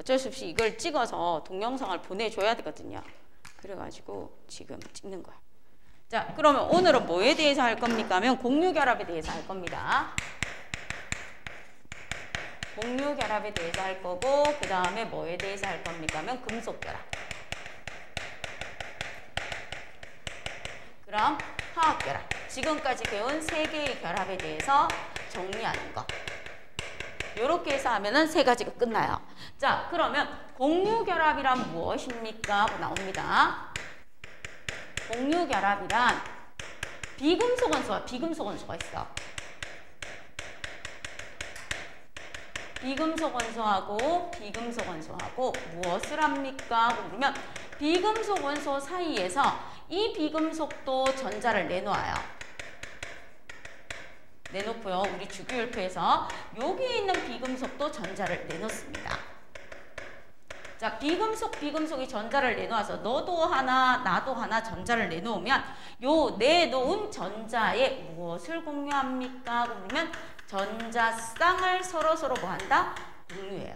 어쩔 수 없이 이걸 찍어서 동영상을 보내줘야 되거든요. 그래가지고 지금 찍는 거야. 자, 그러면 오늘은 뭐에 대해서 할 겁니까? 하면 공유결합에 대해서 할 겁니다. 공유결합에 대해서 할 거고, 그 다음에 뭐에 대해서 할 겁니까? 하면 금속결합. 그럼 화학결합. 지금까지 배운 3개의 결합에 대해서 정리하는 거. 이렇게 해서 하면은 3가지가 끝나요. 자, 그러면 공유결합이란 무엇입니까? 하고 나옵니다. 공유결합이란 비금속 원소와 비금속 원소가 있어. 비금속 원소하고 비금속 원소하고 무엇을 합니까? 그러면 비금속 원소 사이에서 이 비금속도 전자를 내놓아요. 내놓고요. 우리 주기율표에서 여기에 있는 비금속도 전자를 내놓습니다. 자, 비금속이 전자를 내놓아서 너도 하나, 나도 하나 전자를 내놓으면 요 내놓은 전자에 무엇을 공유합니까? 그러면 전자쌍을 서로 뭐 한다? 공유해요.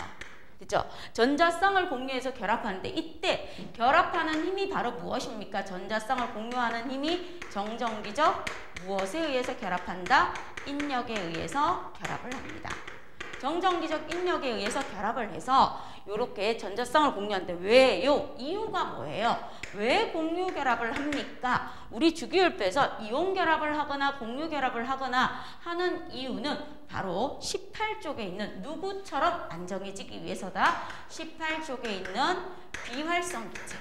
그죠? 전자쌍을 공유해서 결합하는데 이때 결합하는 힘이 바로 무엇입니까? 전자쌍을 공유하는 힘이 정전기적 무엇에 의해서 결합한다? 인력에 의해서 결합을 합니다. 정전기적 인력에 의해서 결합을 해서 이렇게 전자쌍을 공유하는데 왜요? 이유가 뭐예요? 왜 공유 결합을 합니까? 우리 주기율표에서 이온 결합을 하거나 공유 결합을 하거나 하는 이유는 바로 18쪽에 있는 누구처럼 안정해지기 위해서다. 18쪽에 있는 비활성 기체.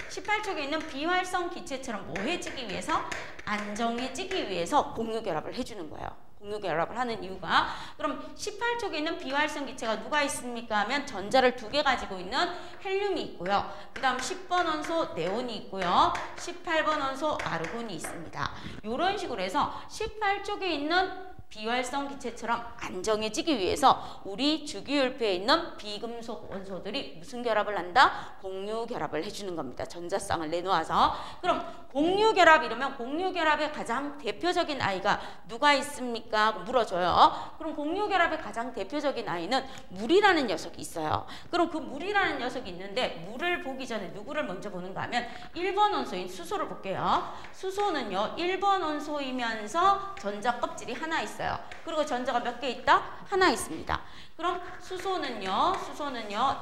18쪽에 있는 비활성 기체처럼 뭐해지기 위해서? 안정해지기 위해서 공유 결합을 해주는 거예요. 공유 결합을 하는 이유가 그럼 18쪽에 있는 비활성 기체가 누가 있습니까? 하면 전자를 2개 가지고 있는 헬륨이 있고요. 그 다음 10번 원소 네온이 있고요. 18번 원소 아르곤이 있습니다. 이런 식으로 해서 18쪽에 있는 비활성 기체처럼 안정해지기 위해서 우리 주기율표에 있는 비금속 원소들이 무슨 결합을 한다? 공유 결합을 해주는 겁니다. 전자쌍을 내놓아서. 그럼 공유 결합 이러면 공유 결합의 가장 대표적인 아이가 누가 있습니까? 물어줘요. 그럼 공유 결합의 가장 대표적인 아이는 물이라는 녀석이 있어요. 그럼 그 물이라는 녀석이 있는데 물을 보기 전에 누구를 먼저 보는가 하면 1번 원소인 수소를 볼게요. 수소는요 1번 원소이면서 전자 껍질이 하나 있어요. 그리고 전자가 몇 개 있다? 하나 있습니다. 그럼 수소는요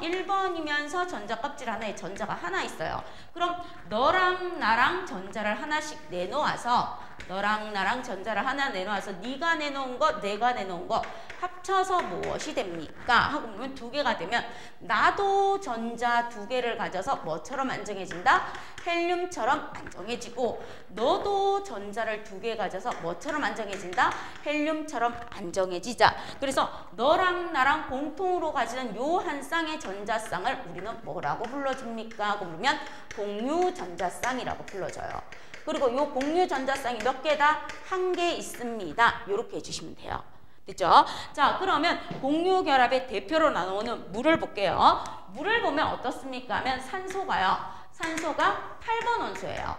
1번이면서 전자 껍질 하나에 전자가 하나 있어요. 그럼 너랑 나랑 전자를 하나씩 내놓아서 너랑 나랑 전자를 하나 내놓아서 네가 내놓은 거 내가 내놓은 거 합쳐서 무엇이 됩니까? 하고 보면 2개가 되면 나도 전자 2개를 가져서 뭐처럼 안정해진다? 헬륨처럼 안정해지고 너도 전자를 2개 가져서 뭐처럼 안정해진다? 헬륨처럼 안정해지자. 그래서 너랑 나랑 공통으로 가지는 요 한 쌍의 전자쌍을 우리는 뭐라고 불러줍니까? 하고 그러면 공유 전자쌍이라고 불러줘요. 그리고 요 공유 전자쌍이 몇 개다? 1개 있습니다. 이렇게 해주시면 돼요. 됐죠? 자, 그러면 공유 결합의 대표로 나오는 물을 볼게요. 물을 보면 어떻습니까? 하면 산소가요. 산소가 8번 원소예요.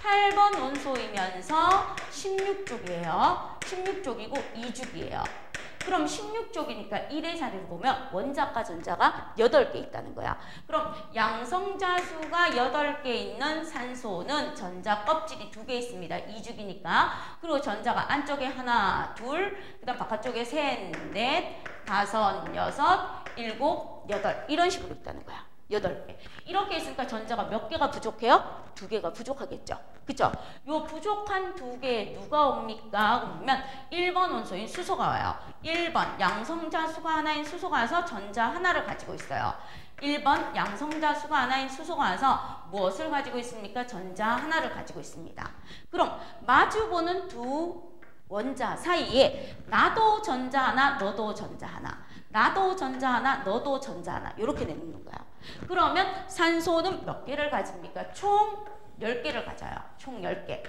8번 원소이면서 16쪽이에요. 16쪽이고 2죽이에요. 그럼 16쪽이니까 1의 자리를 보면 원자과 전자가 8개 있다는 거야. 그럼 양성자 수가 8개 있는 산소는 전자 껍질이 2개 있습니다. 2죽이니까. 그리고 전자가 안쪽에 하나, 둘, 그 다음 바깥쪽에 셋, 넷, 다섯, 여섯, 일곱, 여덟 이런 식으로 있다는 거야. 8개. 이렇게 있으니까 전자가 몇 개가 부족해요? 2개가 부족하겠죠. 그쵸? 요 부족한 2개 누가 옵니까? 그러면 1번 원소인 수소가 와요. 1번 양성자 수가 하나인 수소가 와서 전자 하나를 가지고 있어요. 1번 양성자 수가 하나인 수소가 와서 무엇을 가지고 있습니까? 전자 하나를 가지고 있습니다. 그럼 마주보는 두 원자 사이에 나도 전자 하나, 너도 전자 하나, 나도 전자 하나, 너도 전자 하나 이렇게 내놓는 거야. 그러면 산소는 몇 개를 가집니까? 총 10개를 가져요. 총 10개.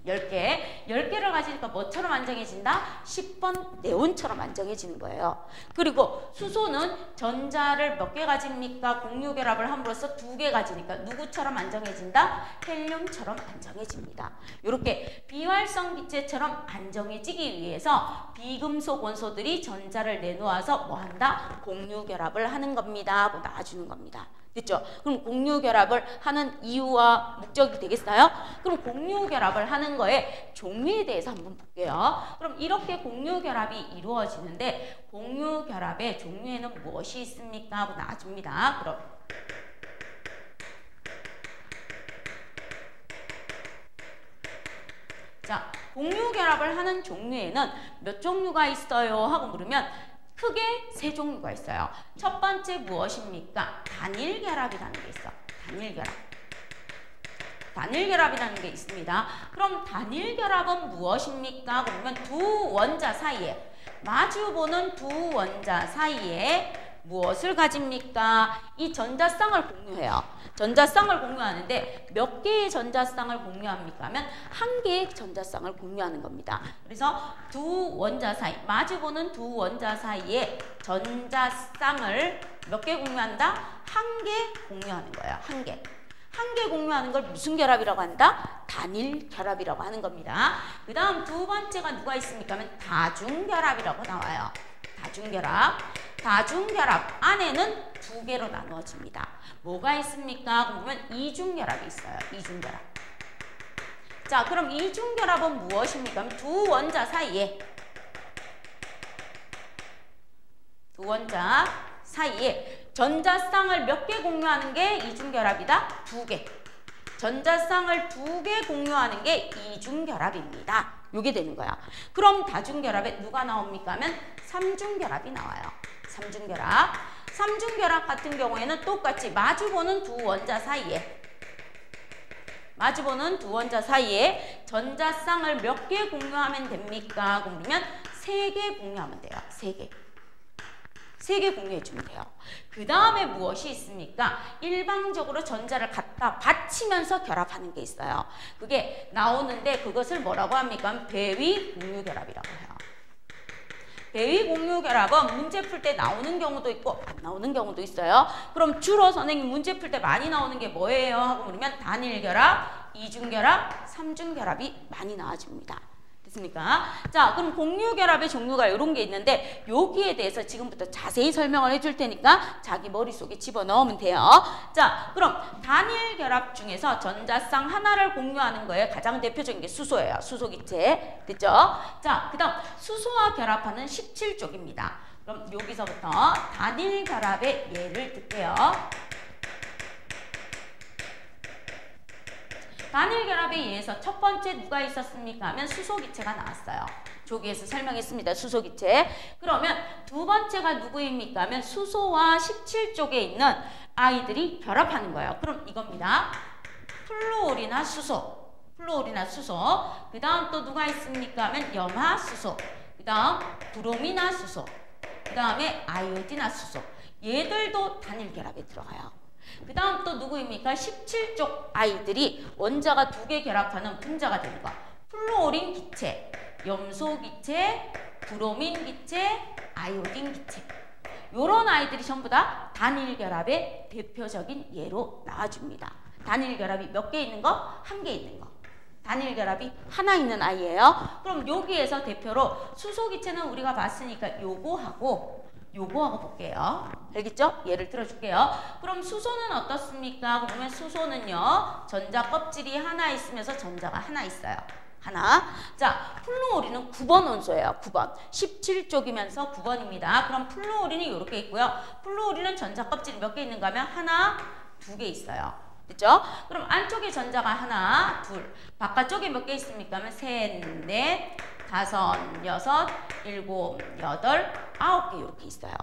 10개. 10개를 가지니까 뭐처럼 안정해진다? 10번 네온처럼 안정해지는 거예요. 그리고 수소는 전자를 몇 개 가집니까? 공유 결합을 함으로써 2개 가지니까 누구처럼 안정해진다? 헬륨처럼 안정해집니다. 이렇게 비활성 기체처럼 안정해지기 위해서 비금속 원소들이 전자를 내놓아서 뭐 한다? 공유 결합을 하는 겁니다 하고 나와주는 겁니다. 됐죠? 그럼 공유 결합을 하는 이유와 목적이 되겠어요? 그럼 공유 결합을 하는 거에 종류에 대해서 한번 볼게요. 그럼 이렇게 공유 결합이 이루어지는데 공유 결합의 종류에는 무엇이 있습니까? 하고 나와줍니다. 그럼 자, 공유 결합을 하는 종류에는 몇 종류가 있어요? 하고 물으면 크게 3종류가 있어요. 첫 번째 무엇입니까? 단일 결합이라는 게 있어. 단일 결합. 단일 결합이라는 게 있습니다. 그럼 단일 결합은 무엇입니까? 그러면 두 원자 사이에 마주보는 두 원자 사이에 무엇을 가집니까? 이 전자쌍을 공유해요. 전자쌍을 공유하는데 몇 개의 전자쌍을 공유합니까? 하면 한 개의 전자쌍을 공유하는 겁니다. 그래서 두 원자 사이, 마주보는 두 원자 사이에 전자쌍을 몇 개 공유한다? 한 개 공유하는 거예요. 한 개. 한 개 공유하는 걸 무슨 결합이라고 한다? 단일 결합이라고 하는 겁니다. 그 다음 두 번째가 누가 있습니까? 하면 다중결합이라고 나와요. 다중결합. 다중결합 안에는 2개로 나누어집니다. 뭐가 있습니까? 그러면 이중결합이 있어요. 이중결합. 자, 그럼 이중결합은 무엇입니까? 두 원자 사이에 전자쌍을 몇 개 공유하는 게 이중결합이다? 2개. 전자쌍을 2개 공유하는 게 이중결합입니다. 요게 되는 거야. 그럼 다중결합에 누가 나옵니까? 하면 삼중결합이 나와요. 삼중결합. 삼중결합 같은 경우에는 똑같이 마주보는 두 원자 사이에 전자쌍을 몇 개 공유하면 됩니까? 그러면 3개 공유하면 돼요. 3개. 3개 공유해주면 돼요. 그 다음에 무엇이 있습니까? 일방적으로 전자를 갖다 받치면서 결합하는 게 있어요. 그게 나오는데 그것을 뭐라고 합니까? 배위 공유결합이라고 해요. 배위 공유결합은 문제 풀 때 나오는 경우도 있고 안 나오는 경우도 있어요. 그럼 주로 선생님 문제 풀 때 많이 나오는 게 뭐예요? 하고 물으면 단일결합, 이중결합, 삼중결합이 많이 나와줍니다. 됐습니까? 자, 그럼 공유결합의 종류가 이런 게 있는데 여기에 대해서 지금부터 자세히 설명을 해줄 테니까 자기 머릿속에 집어넣으면 돼요. 자, 그럼 단일결합 중에서 전자쌍 하나를 공유하는 거에 가장 대표적인 게 수소예요. 수소기체. 됐죠? 자, 그 다음 수소와 결합하는 17쪽입니다. 그럼 여기서부터 단일결합의 예를 들게요. 단일결합에 의해서 첫 번째 누가 있었습니까? 하면 수소기체가 나왔어요. 조기에서 설명했습니다. 수소기체. 그러면 두 번째가 누구입니까? 하면 수소와 17쪽에 있는 아이들이 결합하는 거예요. 그럼 이겁니다. 플루오리나 수소. 그 다음 또 누가 있습니까? 하면 염화수소. 그 다음 브로미나 수소. 그 다음에 아이오디나 수소. 얘들도 단일결합에 들어가요. 그 다음 또 누구입니까? 17쪽 아이들이 원자가 2개 결합하는 분자가 되는 거. 플루오린 기체, 염소 기체, 브로민 기체, 아이오딘 기체. 요런 아이들이 전부 다 단일결합의 대표적인 예로 나와줍니다. 단일결합이 몇 개 있는 거? 1개 있는 거. 단일결합이 하나 있는 아이예요. 그럼 여기에서 대표로 수소기체는 우리가 봤으니까 요거하고 볼게요. 알겠죠? 예를 들어줄게요. 그럼 수소는 어떻습니까? 그러면 수소는요. 전자 껍질이 하나 있으면서 전자가 하나 있어요. 하나. 자, 플루오린은 9번 원소예요. 9번. 17쪽이면서 9번입니다. 그럼 플루오린이 이렇게 있고요. 플루오린은 전자 껍질이 몇 개 있는가 하면 하나, 2개 있어요. 됐죠? 그럼 안쪽에 전자가 하나, 둘. 바깥쪽에 몇 개 있습니까? 하면 셋, 넷, 다섯, 여섯, 일곱, 여덟, 9개 이렇게 있어요.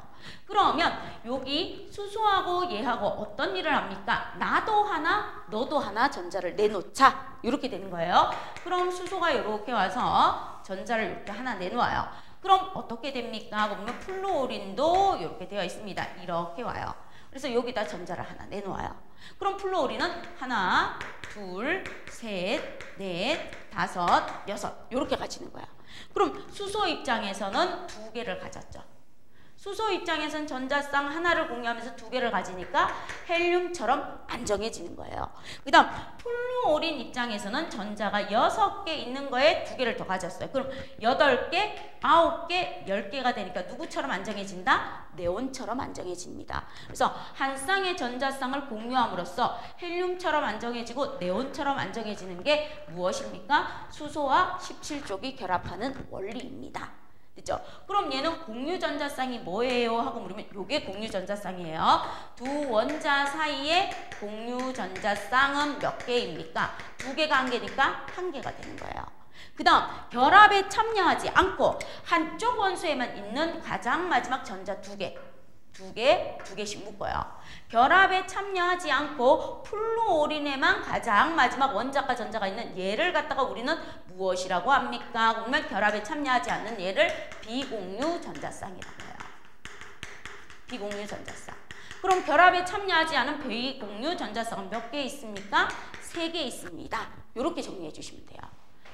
그러면 여기 수소하고 얘하고 어떤 일을 합니까? 나도 하나, 너도 하나 전자를 내놓자. 이렇게 되는 거예요. 그럼 수소가 이렇게 와서 전자를 이렇게 하나 내놓아요. 그럼 어떻게 됩니까? 그러면 플루오린도 이렇게 되어 있습니다. 이렇게 와요. 그래서 여기다 전자를 하나 내놓아요. 그럼 플루오린은 하나, 둘, 셋, 넷, 다섯, 여섯 이렇게 가지는 거야. 그럼 수소 입장에서는 두 개를 가졌죠. 수소 입장에서는 전자쌍 하나를 공유하면서 두 개를 가지니까 헬륨처럼 안정해지는 거예요. 그 다음 플루오린 입장에서는 전자가 6개 있는 거에 두 개를 더 가졌어요. 그럼 8개, 9개, 10개가 되니까 누구처럼 안정해진다? 네온처럼 안정해집니다. 그래서 한 쌍의 전자쌍을 공유함으로써 헬륨처럼 안정해지고 네온처럼 안정해지는 게 무엇입니까? 수소와 17쪽이 결합하는 원리입니다. 그죠? 그럼 얘는 공유전자쌍이 뭐예요? 하고 물으면 요게 공유전자쌍이에요. 두 원자 사이에 공유전자쌍은 몇 개입니까? 두 개가 한 개니까 한 개가 되는 거예요. 그 다음 결합에 참여하지 않고 한쪽 원소에만 있는 가장 마지막 전자 두 개씩 묶어요. 결합에 참여하지 않고 플루오린에만 가장 마지막 원자과 전자가 있는 얘를 갖다가 우리는 무엇이라고 합니까? 그러면 결합에 참여하지 않는 얘를 비공유 전자쌍이라고 해요. 비공유 전자쌍. 그럼 결합에 참여하지 않은 비공유 전자쌍은 몇 개 있습니까? 3개 있습니다. 이렇게 정리해 주시면 돼요.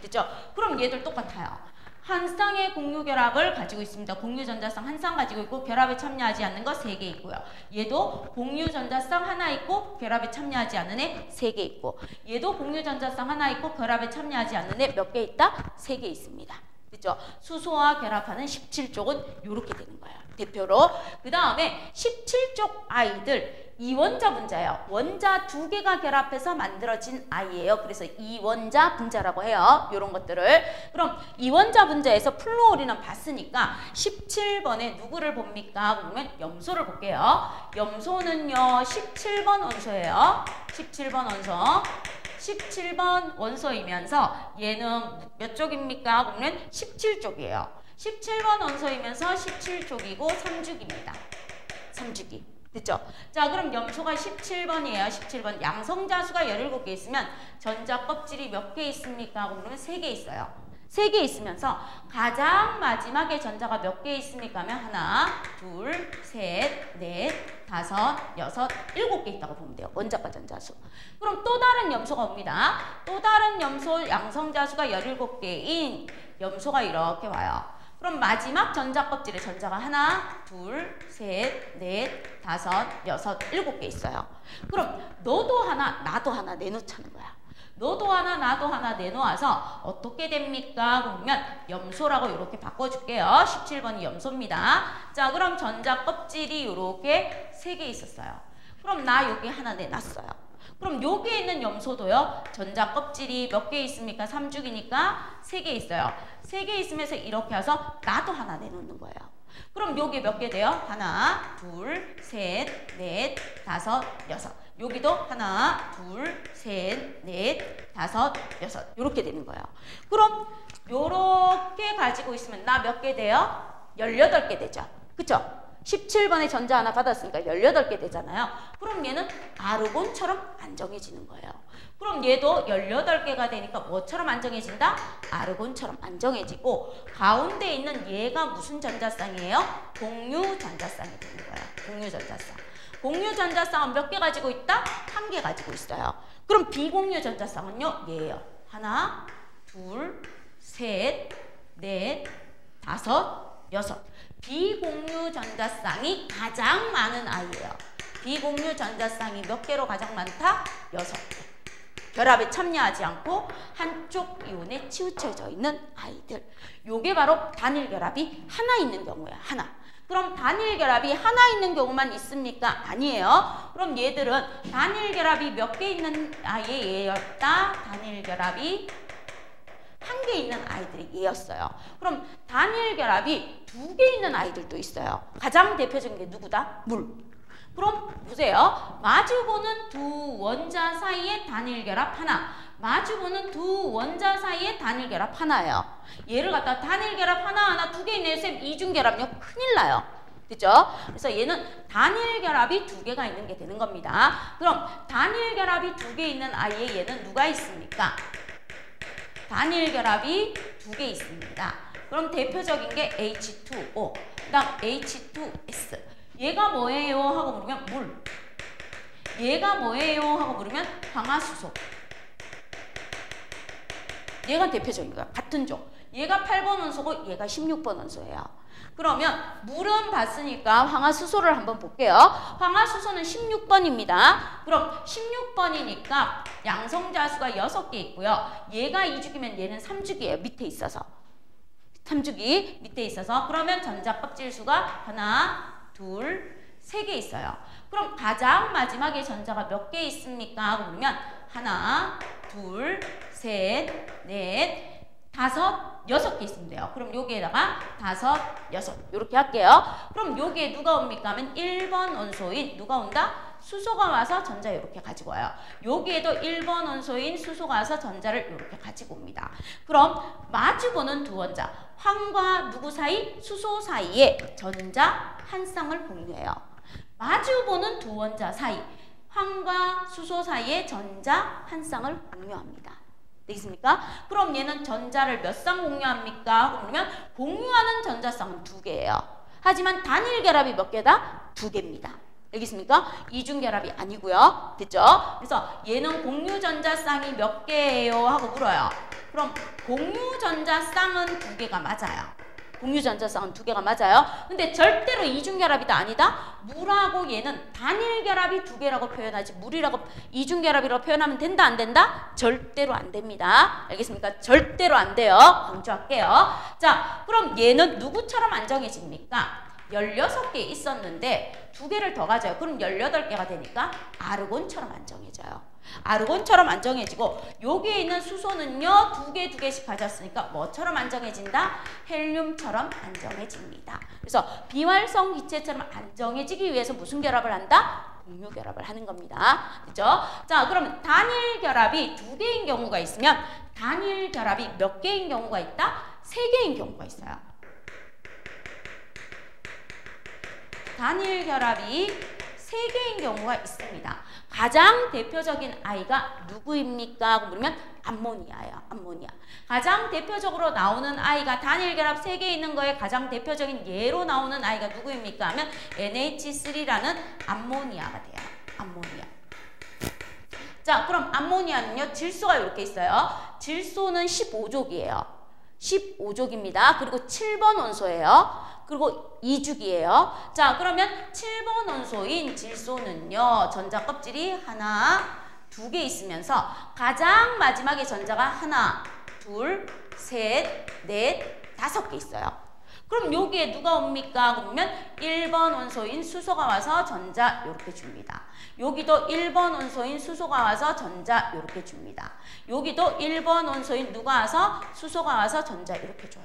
됐죠? 그럼 얘들 똑같아요. 한 쌍의 공유 결합을 가지고 있습니다. 공유 전자쌍 한 쌍 가지고 있고 결합에 참여하지 않는 거 3개 있고요. 얘도 공유 전자쌍 하나 있고 결합에 참여하지 않는 애 3개 있고 얘도 공유 전자쌍 하나 있고 결합에 참여하지 않는 애 몇 개 있다? 3개 있습니다. 그렇죠? 수소와 결합하는 17쪽은 이렇게 되는 거예요. 대표로. 그 다음에 17쪽 아이들 이원자 분자예요. 원자 2개가 결합해서 만들어진 아이예요. 그래서 이원자 분자라고 해요. 이런 것들을. 그럼 이원자 분자에서 플루오린은 봤으니까 17번에 누구를 봅니까? 그러면 염소를 볼게요. 염소는요 17번 원소예요. 17번 원소. 17번 원소이면서 얘는 몇 쪽입니까? 그러면 17쪽이에요. 17번 원소이면서 17쪽이고 3주기입니다. 3주기. 됐죠? 자, 그럼 염소가 17번이에요. 17번. 양성자수가 17개 있으면 전자 껍질이 몇 개 있습니까? 그러면 3개 있어요. 3개 있으면서 가장 마지막에 전자가 몇 개 있습니까? 하면 하나, 둘, 셋, 넷, 다섯, 여섯, 7개 있다고 보면 돼요. 원자과 전자수. 그럼 또 다른 염소가 옵니다. 또 다른 염소 양성자수가 17개인 염소가 이렇게 와요. 그럼 마지막 전자 껍질에 전자가 하나, 둘, 셋, 넷, 다섯, 여섯, 7개 있어요. 그럼 너도 하나, 나도 하나 내놓자는 거야. 너도 하나, 나도 하나 내놓아서 어떻게 됩니까? 그러면 염소라고 이렇게 바꿔줄게요. 17번이 염소입니다. 자, 그럼 전자 껍질이 이렇게 3개 있었어요. 그럼 나 여기 하나 내놨어요. 그럼 여기에 있는 염소도요. 전자 껍질이 몇 개 있습니까? 3주기니까 3개 있어요. 3개 있으면서 이렇게 해서 나도 하나 내놓는 거예요. 그럼 여기 몇 개 돼요? 하나, 둘, 셋, 넷, 다섯, 여섯. 여기도 하나, 둘, 셋, 넷, 다섯, 여섯. 이렇게 되는 거예요. 그럼 요렇게 가지고 있으면 나 몇 개 돼요? 18개 되죠. 그쵸? 17번에 전자 하나 받았으니까 18개 되잖아요. 그럼 얘는 아르곤처럼 안정해지는 거예요. 그럼 얘도 18개가 되니까 뭐처럼 안정해진다? 아르곤처럼 안정해지고 가운데 있는 얘가 무슨 전자쌍이에요? 공유 전자쌍이 되는 거예요. 공유 전자쌍. 공유 전자쌍은 몇 개 가지고 있다? 1개 가지고 있어요. 그럼 비공유 전자쌍은요? 얘예요. 하나, 둘, 셋, 넷, 다섯, 여섯. 비공유 전자쌍이 가장 많은 아이예요. 비공유 전자쌍이 몇 개로 가장 많다? 6개. 결합에 참여하지 않고 한쪽 이온에 치우쳐져 있는 아이들. 요게 바로 단일 결합이 하나 있는 경우야. 하나. 그럼 단일 결합이 하나 있는 경우만 있습니까? 아니에요. 그럼 얘들은 단일 결합이 몇 개 있는 아이의 얘였다. 단일 결합이 1개 있는 아이들이 얘였어요. 그럼 단일 결합이 2개 있는 아이들도 있어요. 가장 대표적인 게 누구다? 물. 그럼 보세요. 마주보는 두 원자 사이의 단일 결합 하나. 마주보는 두 원자 사이의 단일 결합 하나예요. 얘를 갖다 단일 결합 하나 2개 있네요. 쌤 이중 결합요? 큰일 나요. 그죠? 그래서 얘는 단일 결합이 2개가 있는 게 되는 겁니다. 그럼 단일 결합이 2개 있는 아이에 얘는 누가 있습니까? 단일 결합이 2개 있습니다. 그럼 대표적인 게 H2O, 그 다음 H2S. 얘가 뭐예요? 하고 물으면 물. 얘가 뭐예요? 하고 물으면 황화수소. 얘가 대표적인 거야. 같은 종. 얘가 8번 원소고 얘가 16번 원소예요. 그러면 물은 봤으니까 황화수소를 한번 볼게요. 황화수소는 16번입니다. 그럼 16번이니까 양성자수가 6개 있고요. 얘가 2주기면 얘는 3주기예요. 밑에 있어서. 3주기 밑에 있어서 그러면 전자 껍질 수가 하나, 둘, 3개 있어요. 그럼 가장 마지막에 전자가 몇 개 있습니까? 하고 물으면 하나, 둘, 셋, 넷, 다섯, 6개 있으면 돼요. 그럼 여기에다가 다섯, 여섯 이렇게 할게요. 그럼 여기에 누가 옵니까? 하면 1번 원소인 누가 온다? 수소가 와서 전자 이렇게 가지고 와요. 여기에도 1번 원소인 수소가 와서 전자를 이렇게 가지고 옵니다. 그럼 마주보는 두 원자 황과 누구 사이? 수소 사이에 전자 한 쌍을 공유해요. 마주보는 두 원자 사이 황과 수소 사이에 전자 한 쌍을 공유합니다. 되겠습니까? 그럼 얘는 전자를 몇 쌍 공유합니까? 그러면 공유하는 전자쌍은 2개예요. 하지만 단일 결합이 몇 개다? 2개입니다. 알겠습니까? 이중결합이 아니고요. 됐죠? 그래서 얘는 공유 전자쌍이 몇 개예요? 하고 물어요. 그럼 공유 전자쌍은 2개가 맞아요. 공유 전자쌍은 2개가 맞아요. 근데 절대로 이중결합이다 아니다? 물하고 얘는 단일 결합이 2개라고 표현하지 물이라고 이중결합이라고 표현하면 된다 안 된다? 절대로 안 됩니다. 알겠습니까? 절대로 안 돼요. 강조할게요. 자, 그럼 얘는 누구처럼 안 정해집니까? 16개 있었는데 2개를 더 가져요. 그럼 18개가 되니까 아르곤처럼 안 정해져요. 아르곤처럼 안 정해지고 여기에 있는 수소는요 2개씩 가졌으니까 뭐처럼 안 정해진다? 헬륨처럼 안 정해집니다. 그래서 비활성 기체처럼 안 정해지기 위해서 무슨 결합을 한다? 공유 결합을 하는 겁니다. 그죠? 자, 그러면 단일 결합이 2개인 경우가 있으면 단일 결합이 몇 개인 경우가 있다? 3개인 경우가 있어요. 단일 결합이 3개인 경우가 있습니다. 가장 대표적인 아이가 누구입니까? 하고 물으면 암모니아예요. 암모니아. 가장 대표적으로 나오는 아이가 단일 결합 3개 있는 거에 가장 대표적인 예로 나오는 아이가 누구입니까? 하면 NH3라는 암모니아가 돼요. 암모니아. 자, 그럼 암모니아는요. 질소가 이렇게 있어요. 질소는 15족이에요. 15족입니다. 그리고 7번 원소예요. 그리고 2주기예요. 자, 그러면 7번 원소인 질소는요. 전자 껍질이 하나, 2개 있으면서 가장 마지막에 전자가 하나, 둘, 셋, 넷, 5개 있어요. 그럼 여기에 누가 옵니까? 그러면 1번 원소인 수소가 와서 전자 이렇게 줍니다. 여기도 1번 원소인 수소가 와서 전자 이렇게 줍니다. 여기도 1번 원소인 누가 와서 수소가 와서 전자 이렇게 줘요.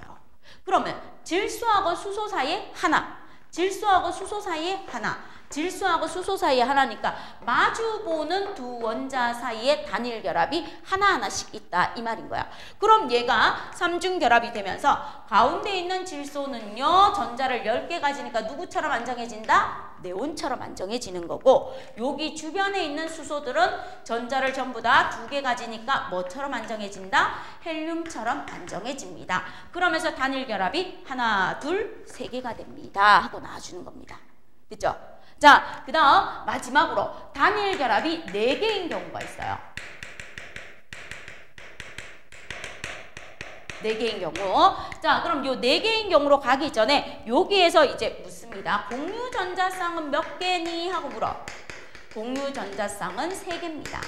그러면 질소하고 수소 사이에 하나, 질소하고 수소 사이에 하나, 질소하고 수소 사이에 하나니까 마주보는 두 원자 사이에 단일 결합이 하나하나씩 있다 이 말인 거야. 그럼 얘가 3중 결합이 되면서 가운데 있는 질소는요 전자를 10개 가지니까 누구처럼 안정해진다? 네온처럼 안정해지는 거고 여기 주변에 있는 수소들은 전자를 전부 다 2개 가지니까 뭐처럼 안정해진다? 헬륨처럼 안정해집니다. 그러면서 단일 결합이 하나, 둘, 3개가 됩니다 하고 나와주는 겁니다. 됐죠? 자, 그 다음 마지막으로 단일 결합이 4개인 경우가 있어요. 4개인 경우. 자, 그럼 요 4개인 경우로 가기 전에 여기에서 이제 묻습니다. 공유 전자쌍은 몇 개니? 하고 물어. 공유 전자쌍은 3개입니다.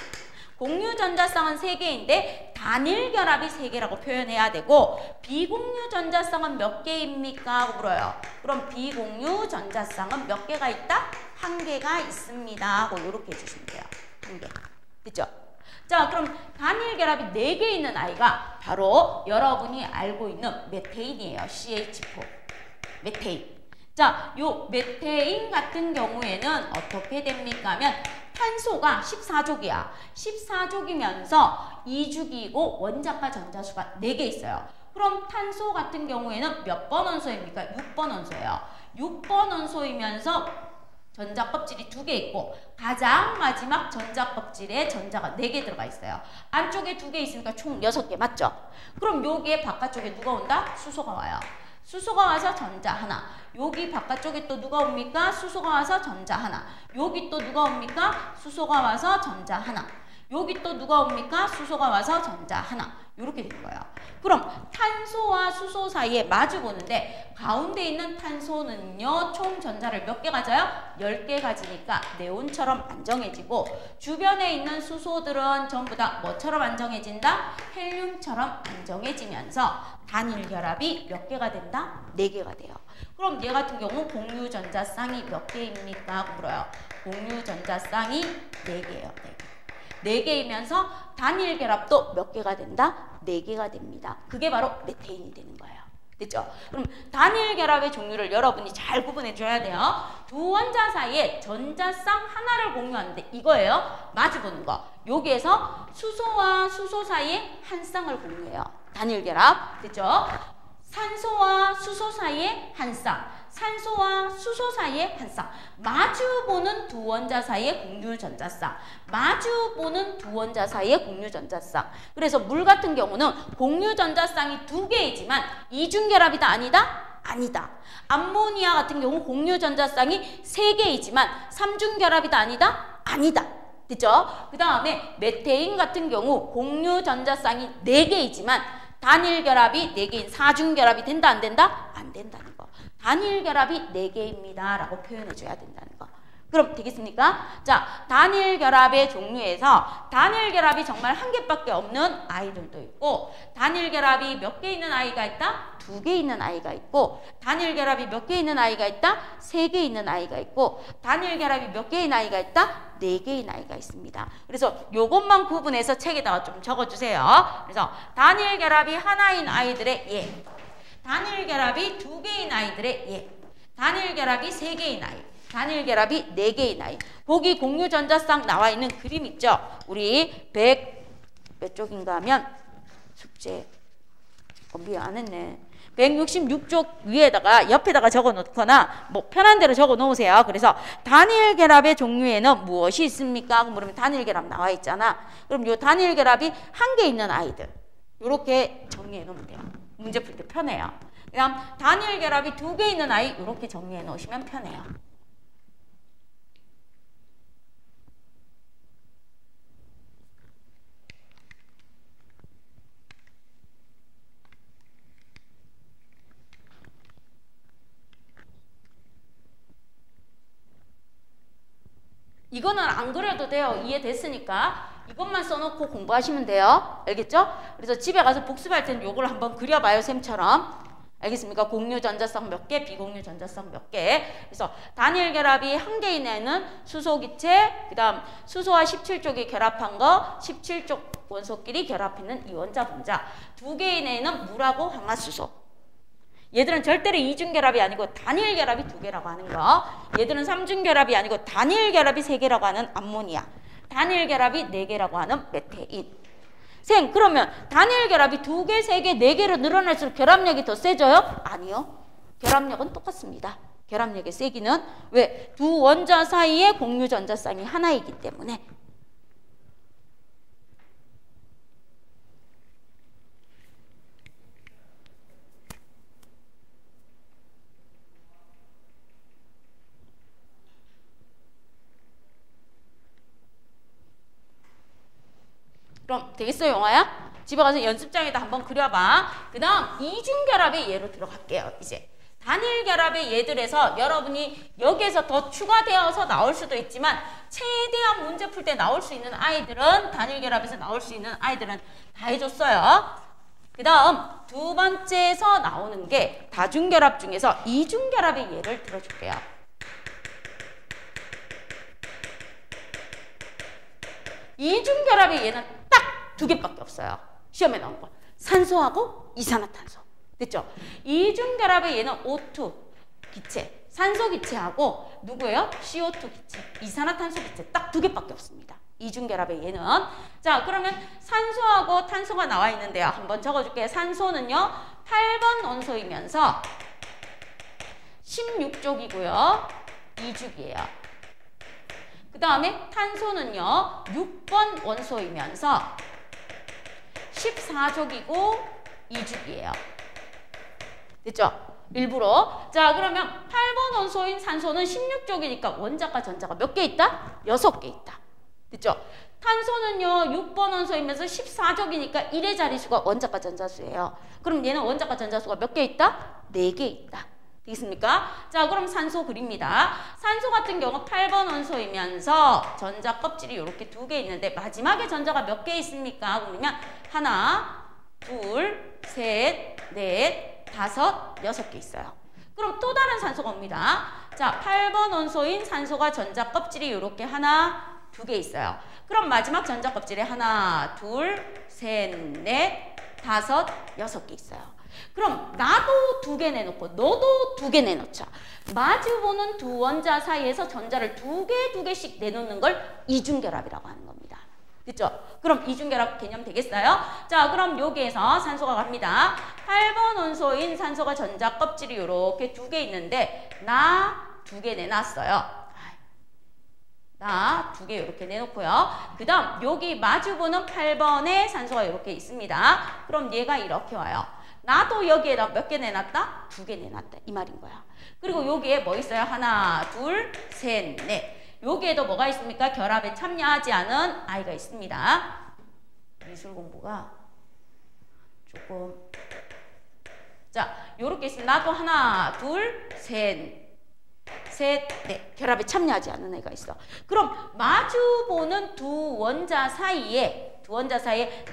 공유 전자쌍은 3개인데 단일 결합이 3개라고 표현해야 되고 비공유 전자쌍은 몇 개입니까? 하고 물어요. 그럼 비공유 전자쌍은 몇 개가 있다? 1개가 있습니다. 하고 이렇게 해주시면 돼요. 1개. 됐죠? 자, 그럼 단일 결합이 4개 있는 아이가 바로 여러분이 알고 있는 메테인이에요. CH4. 메테인. 자, 요 메테인 같은 경우에는 어떻게 됩니까? 하면 탄소가 14족이야. 14족이면서 2주기이고 원자과 전자수가 4개 있어요. 그럼 탄소 같은 경우에는 몇 번 원소입니까? 6번 원소예요. 6번 원소이면서 전자 껍질이 2개 있고 가장 마지막 전자 껍질에 전자가 4개 들어가 있어요. 안쪽에 2개 있으니까 총 6개 맞죠? 그럼 여기에 바깥쪽에 누가 온다? 수소가 와요. 수소가 와서 전자 하나. 여기 바깥쪽에 또 누가 옵니까? 수소가 와서 전자 하나. 여기 또 누가 옵니까? 수소가 와서 전자 하나. 여기 또 누가 옵니까? 수소가 와서 전자 하나. 이렇게 된 거예요. 그럼 탄소와 수소 사이에 마주 보는데 가운데 있는 탄소는요. 총 전자를 몇 개 가져요? 10개 가지니까 네온처럼 안정해지고 주변에 있는 수소들은 전부 다 뭐처럼 안정해진다? 헬륨처럼 안정해지면서 단일 결합이 몇 개가 된다? 4개가 돼요. 그럼 얘 같은 경우 공유 전자쌍이 몇 개입니까? 물어요. 공유 전자쌍이 4개예요. 4개이면서 단일 결합도 몇 개가 된다? 4개가 됩니다. 그게 바로 메테인이 되는 거예요. 됐죠? 그럼 단일 결합의 종류를 여러분이 잘 구분해 줘야 돼요. 두 원자 사이에 전자쌍 하나를 공유하는데 이거예요. 마주 보는 거. 여기에서 수소와 수소 사이에 한 쌍을 공유해요. 단일 결합. 됐죠? 산소와 수소 사이에 한 쌍, 산소와 수소 사이에 한 쌍, 마주보는 두 원자 사이의 공유 전자쌍, 마주보는 두 원자 사이의 공유 전자쌍. 그래서 물 같은 경우는 공유 전자쌍이 2개이지만 이중결합이다 아니다? 아니다. 암모니아 같은 경우 공유 전자쌍이 3개이지만 삼중결합이다 아니다? 아니다. 됐죠? 그 다음에 메테인 같은 경우 공유 전자쌍이 4개이지만 단일 결합이 4개인 사중결합이 된다 안 된다? 안 된다는 거. 단일 결합이 4개입니다 라고 표현해 줘야 된다는 거. 그럼 되겠습니까? 자, 단일 결합의 종류에서 단일 결합이 정말 1개밖에 없는 아이들도 있고 단일 결합이 몇 개 있는 아이가 있다? 2개 있는 아이가 있고 단일 결합이 몇 개 있는 아이가 있다? 3개 있는 아이가 있고 단일 결합이 몇 개인 아이가 있다? 4개인 아이가 있습니다. 그래서 요것만 구분해서 책에다가 좀 적어주세요. 그래서 단일 결합이 하나인 아이들의 예, 단일 결합이 2개인 아이들의 예, 단일 결합이 3개인 아이, 단일 결합이 4개인 아이. 보기 공유 전자쌍 나와 있는 그림 있죠? 우리 100 몇 쪽인가 하면 숙제 미안 안 했네. 166쪽 위에다가 옆에다가 적어 놓거나 뭐 편한 대로 적어 놓으세요. 그래서 단일 결합의 종류에는 무엇이 있습니까? 그러면 단일 결합 나와 있잖아. 그럼 요 단일 결합이 1개 있는 아이들 요렇게 정리해 놓으면 돼요. 문제 풀 때 편해요. 그다음 단일 결합이 2개 있는 아이 요렇게 정리해 놓으시면 편해요. 이거는 안 그려도 돼요. 이해됐으니까 이것만 써놓고 공부하시면 돼요. 알겠죠? 그래서 집에 가서 복습할 때는 요걸 한번 그려봐요. 쌤처럼. 알겠습니까? 공유 전자쌍 몇 개, 비공유 전자쌍 몇 개. 그래서 단일 결합이 1개인 애는 수소기체, 그 다음 수소와 17쪽이 결합한 거, 17쪽 원소끼리 결합했는 이원자 분자. 2개인 애는 물하고 황화수소. 얘들은 절대로 이중결합이 아니고 단일 결합이 2개라고 하는 거. 얘들은 삼중결합이 아니고 단일 결합이 3개라고 하는 암모니아. 단일 결합이 4개라고 하는 메테인. 생, 그러면 단일 결합이 2개, 3개, 4개로 늘어날수록 결합력이 더 세져요? 아니요. 결합력은 똑같습니다. 결합력의 세기는 왜? 두 원자 사이에 공유 전자쌍이 하나이기 때문에. 그럼 되겠어요, 영화야? 집에 가서 연습장에다 한번 그려봐. 그 다음 이중결합의 예로 들어갈게요. 이제 단일 결합의 예들에서 여러분이 여기에서 더 추가되어서 나올 수도 있지만 최대한 문제 풀 때 나올 수 있는 아이들은 단일 결합에서 나올 수 있는 아이들은 다 해줬어요. 그 다음 두 번째에서 나오는 게 다중결합 중에서 이중결합의 예를 들어줄게요. 이중결합의 예는 딱 2개밖에 없어요. 시험에 나온 거. 산소하고 이산화탄소. 됐죠? 이중결합의 예는 O2 기체, 산소 기체하고 누구예요? CO2 기체, 이산화탄소 기체 딱 2개밖에 없습니다. 이중결합의 예는. 자, 그러면 산소하고 탄소가 나와 있는데요. 한번 적어줄게요. 산소는요. 8번 원소이면서 16족이고요. 2죽이에요. 그 다음에 탄소는요. 6번 원소이면서 14족이고 2죽이에요. 됐죠? 일부러. 자, 그러면 8번 원소인 산소는 16쪽이니까 원자과 전자가 몇 개 있다? 6개 있다. 됐죠? 탄소는요, 6번 원소이면서 14쪽이니까 1의 자리수가 원자과 전자수예요. 그럼 얘는 원자과 전자수가 몇 개 있다? 4개 있다. 되겠습니까? 자, 그럼 산소 그립니다. 산소 같은 경우 8번 원소이면서 전자 껍질이 이렇게 2개 있는데 마지막에 전자가 몇 개 있습니까? 그러면 하나, 둘, 셋, 넷, 다섯, 6개 있어요. 그럼 또 다른 산소가 옵니다. 자, 8번 원소인 산소가 전자 껍질이 이렇게 하나, 2개 있어요. 그럼 마지막 전자 껍질에 하나, 둘, 셋, 넷, 다섯, 6개 있어요. 그럼 나도 2개 내놓고 너도 2개 내놓자. 마주보는 두 원자 사이에서 전자를 2개씩 내놓는 걸 이중결합이라고 하는 겁니다. 됐죠? 그럼 이중결합 개념 되겠어요? 자, 그럼 여기에서 산소가 갑니다. 8번 원소인 산소가 전자 껍질이 이렇게 2개 있는데 나 2개 내놨어요. 나 2개 이렇게 내놓고요. 그 다음 여기 마주보는 8번에 산소가 이렇게 있습니다. 그럼 얘가 이렇게 와요. 나도 여기에다 몇 개 내놨다? 2개 내놨다. 이 말인 거야. 그리고 여기에 뭐 있어요? 하나, 둘, 셋, 넷. 여기에도 뭐가 있습니까? 결합에 참여하지 않은 아이가 있습니다. 미술 공부가 조금. 자, 요렇게 있으면 나도 하나, 둘, 셋, 넷. 결합에 참여하지 않은 애가 있어. 그럼 마주보는 두 원자 사이에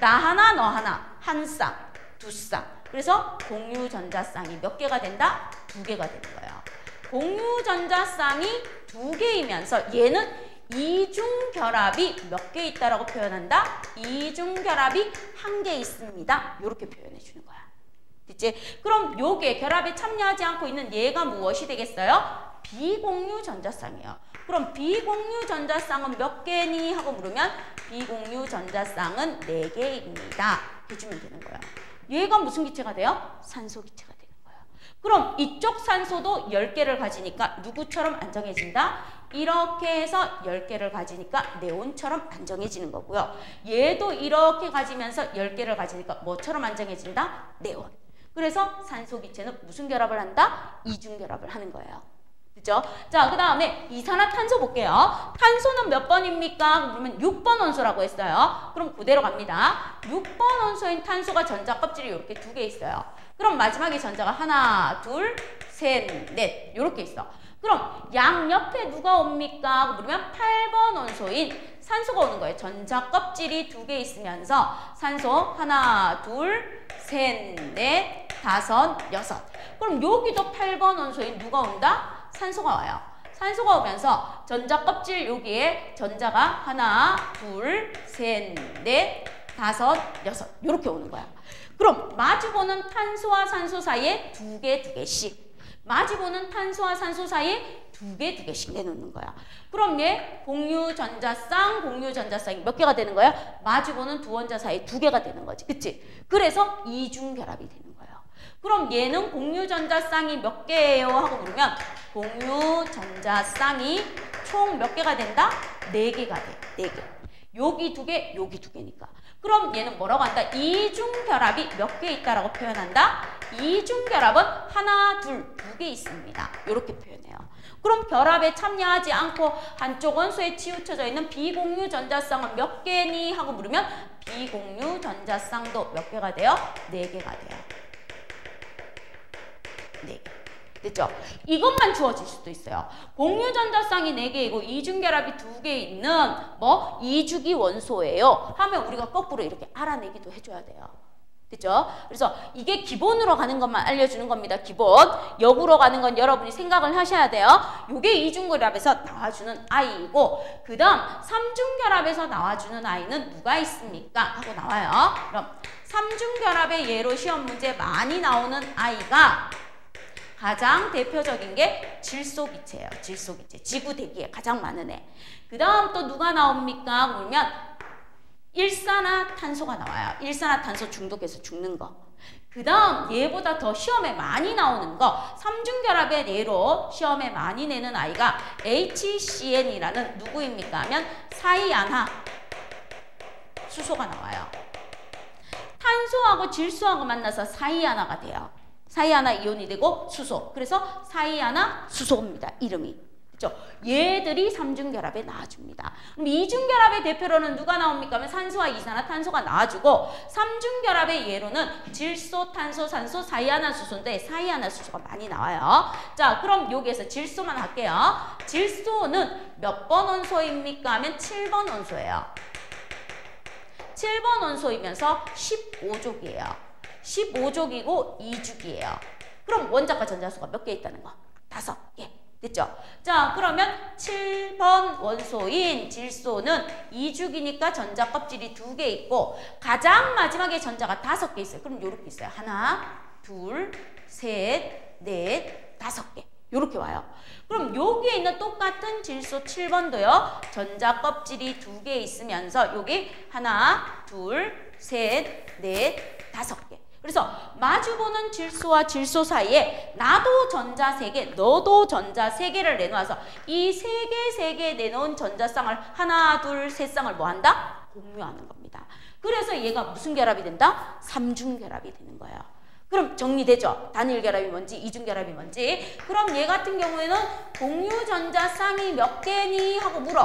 나 하나, 너 하나, 한 쌍, 두 쌍. 그래서 공유 전자쌍이 몇 개가 된다? 2개가 되는 거예요. 공유 전자쌍이 2개이면서 얘는 이중결합이 몇 개 있다라고 표현한다? 이중결합이 1개 있습니다. 이렇게 표현해 주는 거야. 됐지? 그럼 요게 결합에 참여하지 않고 있는 얘가 무엇이 되겠어요? 비공유 전자쌍이에요. 그럼 비공유 전자쌍은 몇 개니? 하고 물으면 비공유 전자쌍은 4개입니다. 해주면 되는 거예요. 얘가 무슨 기체가 돼요? 산소 기체가 되는 거예요. 그럼 이쪽 산소도 10개를 가지니까 누구처럼 안정해진다? 이렇게 해서 10개를 가지니까 네온처럼 안정해지는 거고요. 얘도 이렇게 가지면서 10개를 가지니까 뭐처럼 안정해진다? 네온. 그래서 산소 기체는 무슨 결합을 한다? 이중결합을 하는 거예요. 그죠? 자, 그 다음에 이산화탄소 볼게요. 탄소는 몇 번입니까? 그러면 6번 원소라고 했어요. 그럼 그대로 갑니다. 6번 원소인 탄소가 전자 껍질이 이렇게 2개 있어요. 그럼 마지막에 전자가 하나, 둘, 셋, 넷 이렇게 있어. 그럼 양옆에 누가 옵니까? 그러면 8번 원소인 산소가 오는 거예요. 전자 껍질이 2개 있으면서 산소 하나, 둘, 셋, 넷, 다섯, 6. 그럼 여기도 8번 원소인 누가 온다? 산소가 와요. 산소가 오면서 전자 껍질 여기에 전자가 하나, 둘, 셋, 넷, 다섯, 6 이렇게 오는 거야. 그럼 마주보는 탄소와 산소 사이에 2개씩 마주보는 탄소와 산소 사이에 2개씩 내놓는 거야. 그럼 얘 공유 전자쌍이 몇 개가 되는 거야? 마주보는 두 원자 사이에 2개가 되는 거지. 그치? 그래서 이중결합이 되는 거야. 그럼 얘는 공유 전자쌍이 몇 개예요? 하고 물으면 공유 전자쌍이 총 몇 개가 된다? 4개가 돼. 4개. 여기 2개, 여기 2개니까. 그럼 얘는 뭐라고 한다? 이중결합이 몇 개 있다라고 표현한다? 이중결합은 하나, 둘, 2개 있습니다. 이렇게 표현해요. 그럼 결합에 참여하지 않고 한쪽 원소에 치우쳐져 있는 비공유 전자쌍은 몇 개니? 하고 물으면 비공유 전자쌍도 몇 개가 돼요? 4개가 돼요. 4개. 됐죠? 이것만 주어질 수도 있어요. 공유 전자쌍이 4개이고 이중결합이 2개 있는 뭐 이주기 원소예요. 하면 우리가 거꾸로 이렇게 알아내기도 해줘야 돼요. 됐죠? 그래서 이게 기본으로 가는 것만 알려주는 겁니다. 기본. 역으로 가는 건 여러분이 생각을 하셔야 돼요. 이게 이중결합에서 나와주는 아이이고 그 다음 삼중결합에서 나와주는 아이는 누가 있습니까? 하고 나와요. 그럼 삼중결합의 예로 시험 문제 많이 나오는 아이가 가장 대표적인 게 질소기체예요. 질소기체. 지구 대기에 가장 많은 애. 그 다음 또 누가 나옵니까? 그러면 일산화탄소가 나와요. 일산화탄소 중독해서 죽는 거. 그 다음 얘보다 더 시험에 많이 나오는 거 삼중결합의 예로 시험에 많이 내는 아이가 HCN이라는 누구입니까? 하면 사이안화 수소가 나와요. 탄소하고 질소하고 만나서 사이안화가 돼요. 사이 하나 이온이 되고 수소. 그래서 사이 하나 수소입니다. 이름이. 그렇죠? 얘들이 삼중결합에 나와줍니다. 그럼 이중결합의 대표로는 누가 나옵니까? 하면 산소와 이산화탄소가 나와주고 삼중결합의 예로는 질소, 탄소, 산소, 사이하나수소인데 사이하나수소가 많이 나와요. 자, 그럼 여기에서 질소만 할게요. 질소는 몇 번 원소입니까? 하면 7번 원소예요. 7번 원소이면서 15족이에요. 15족이고 2죽이에요. 그럼 원자과 전자수가 몇 개 있다는 거? 5개. 됐죠? 자, 그러면 7번 원소인 질소는 2죽이니까 전자 껍질이 2개 있고 가장 마지막에 전자가 5개 있어요. 그럼 요렇게 있어요. 하나, 둘, 셋, 넷, 5개. 요렇게 와요. 그럼 여기에 있는 똑같은 질소 7번도요. 전자 껍질이 2개 있으면서 여기 하나, 둘, 셋, 넷, 5개. 그래서 마주보는 질소와 질소 사이에 나도 전자 3개, 너도 전자 3개를 내놓아서 이 3개 내놓은 전자쌍을 하나, 둘, 셋 쌍을 뭐 한다? 공유하는 겁니다. 그래서 얘가 무슨 결합이 된다? 삼중결합이 되는 거예요. 그럼 정리되죠? 단일 결합이 뭔지, 이중 결합이 뭔지. 그럼 얘 같은 경우에는 공유 전자쌍이 몇 개니? 하고 물어.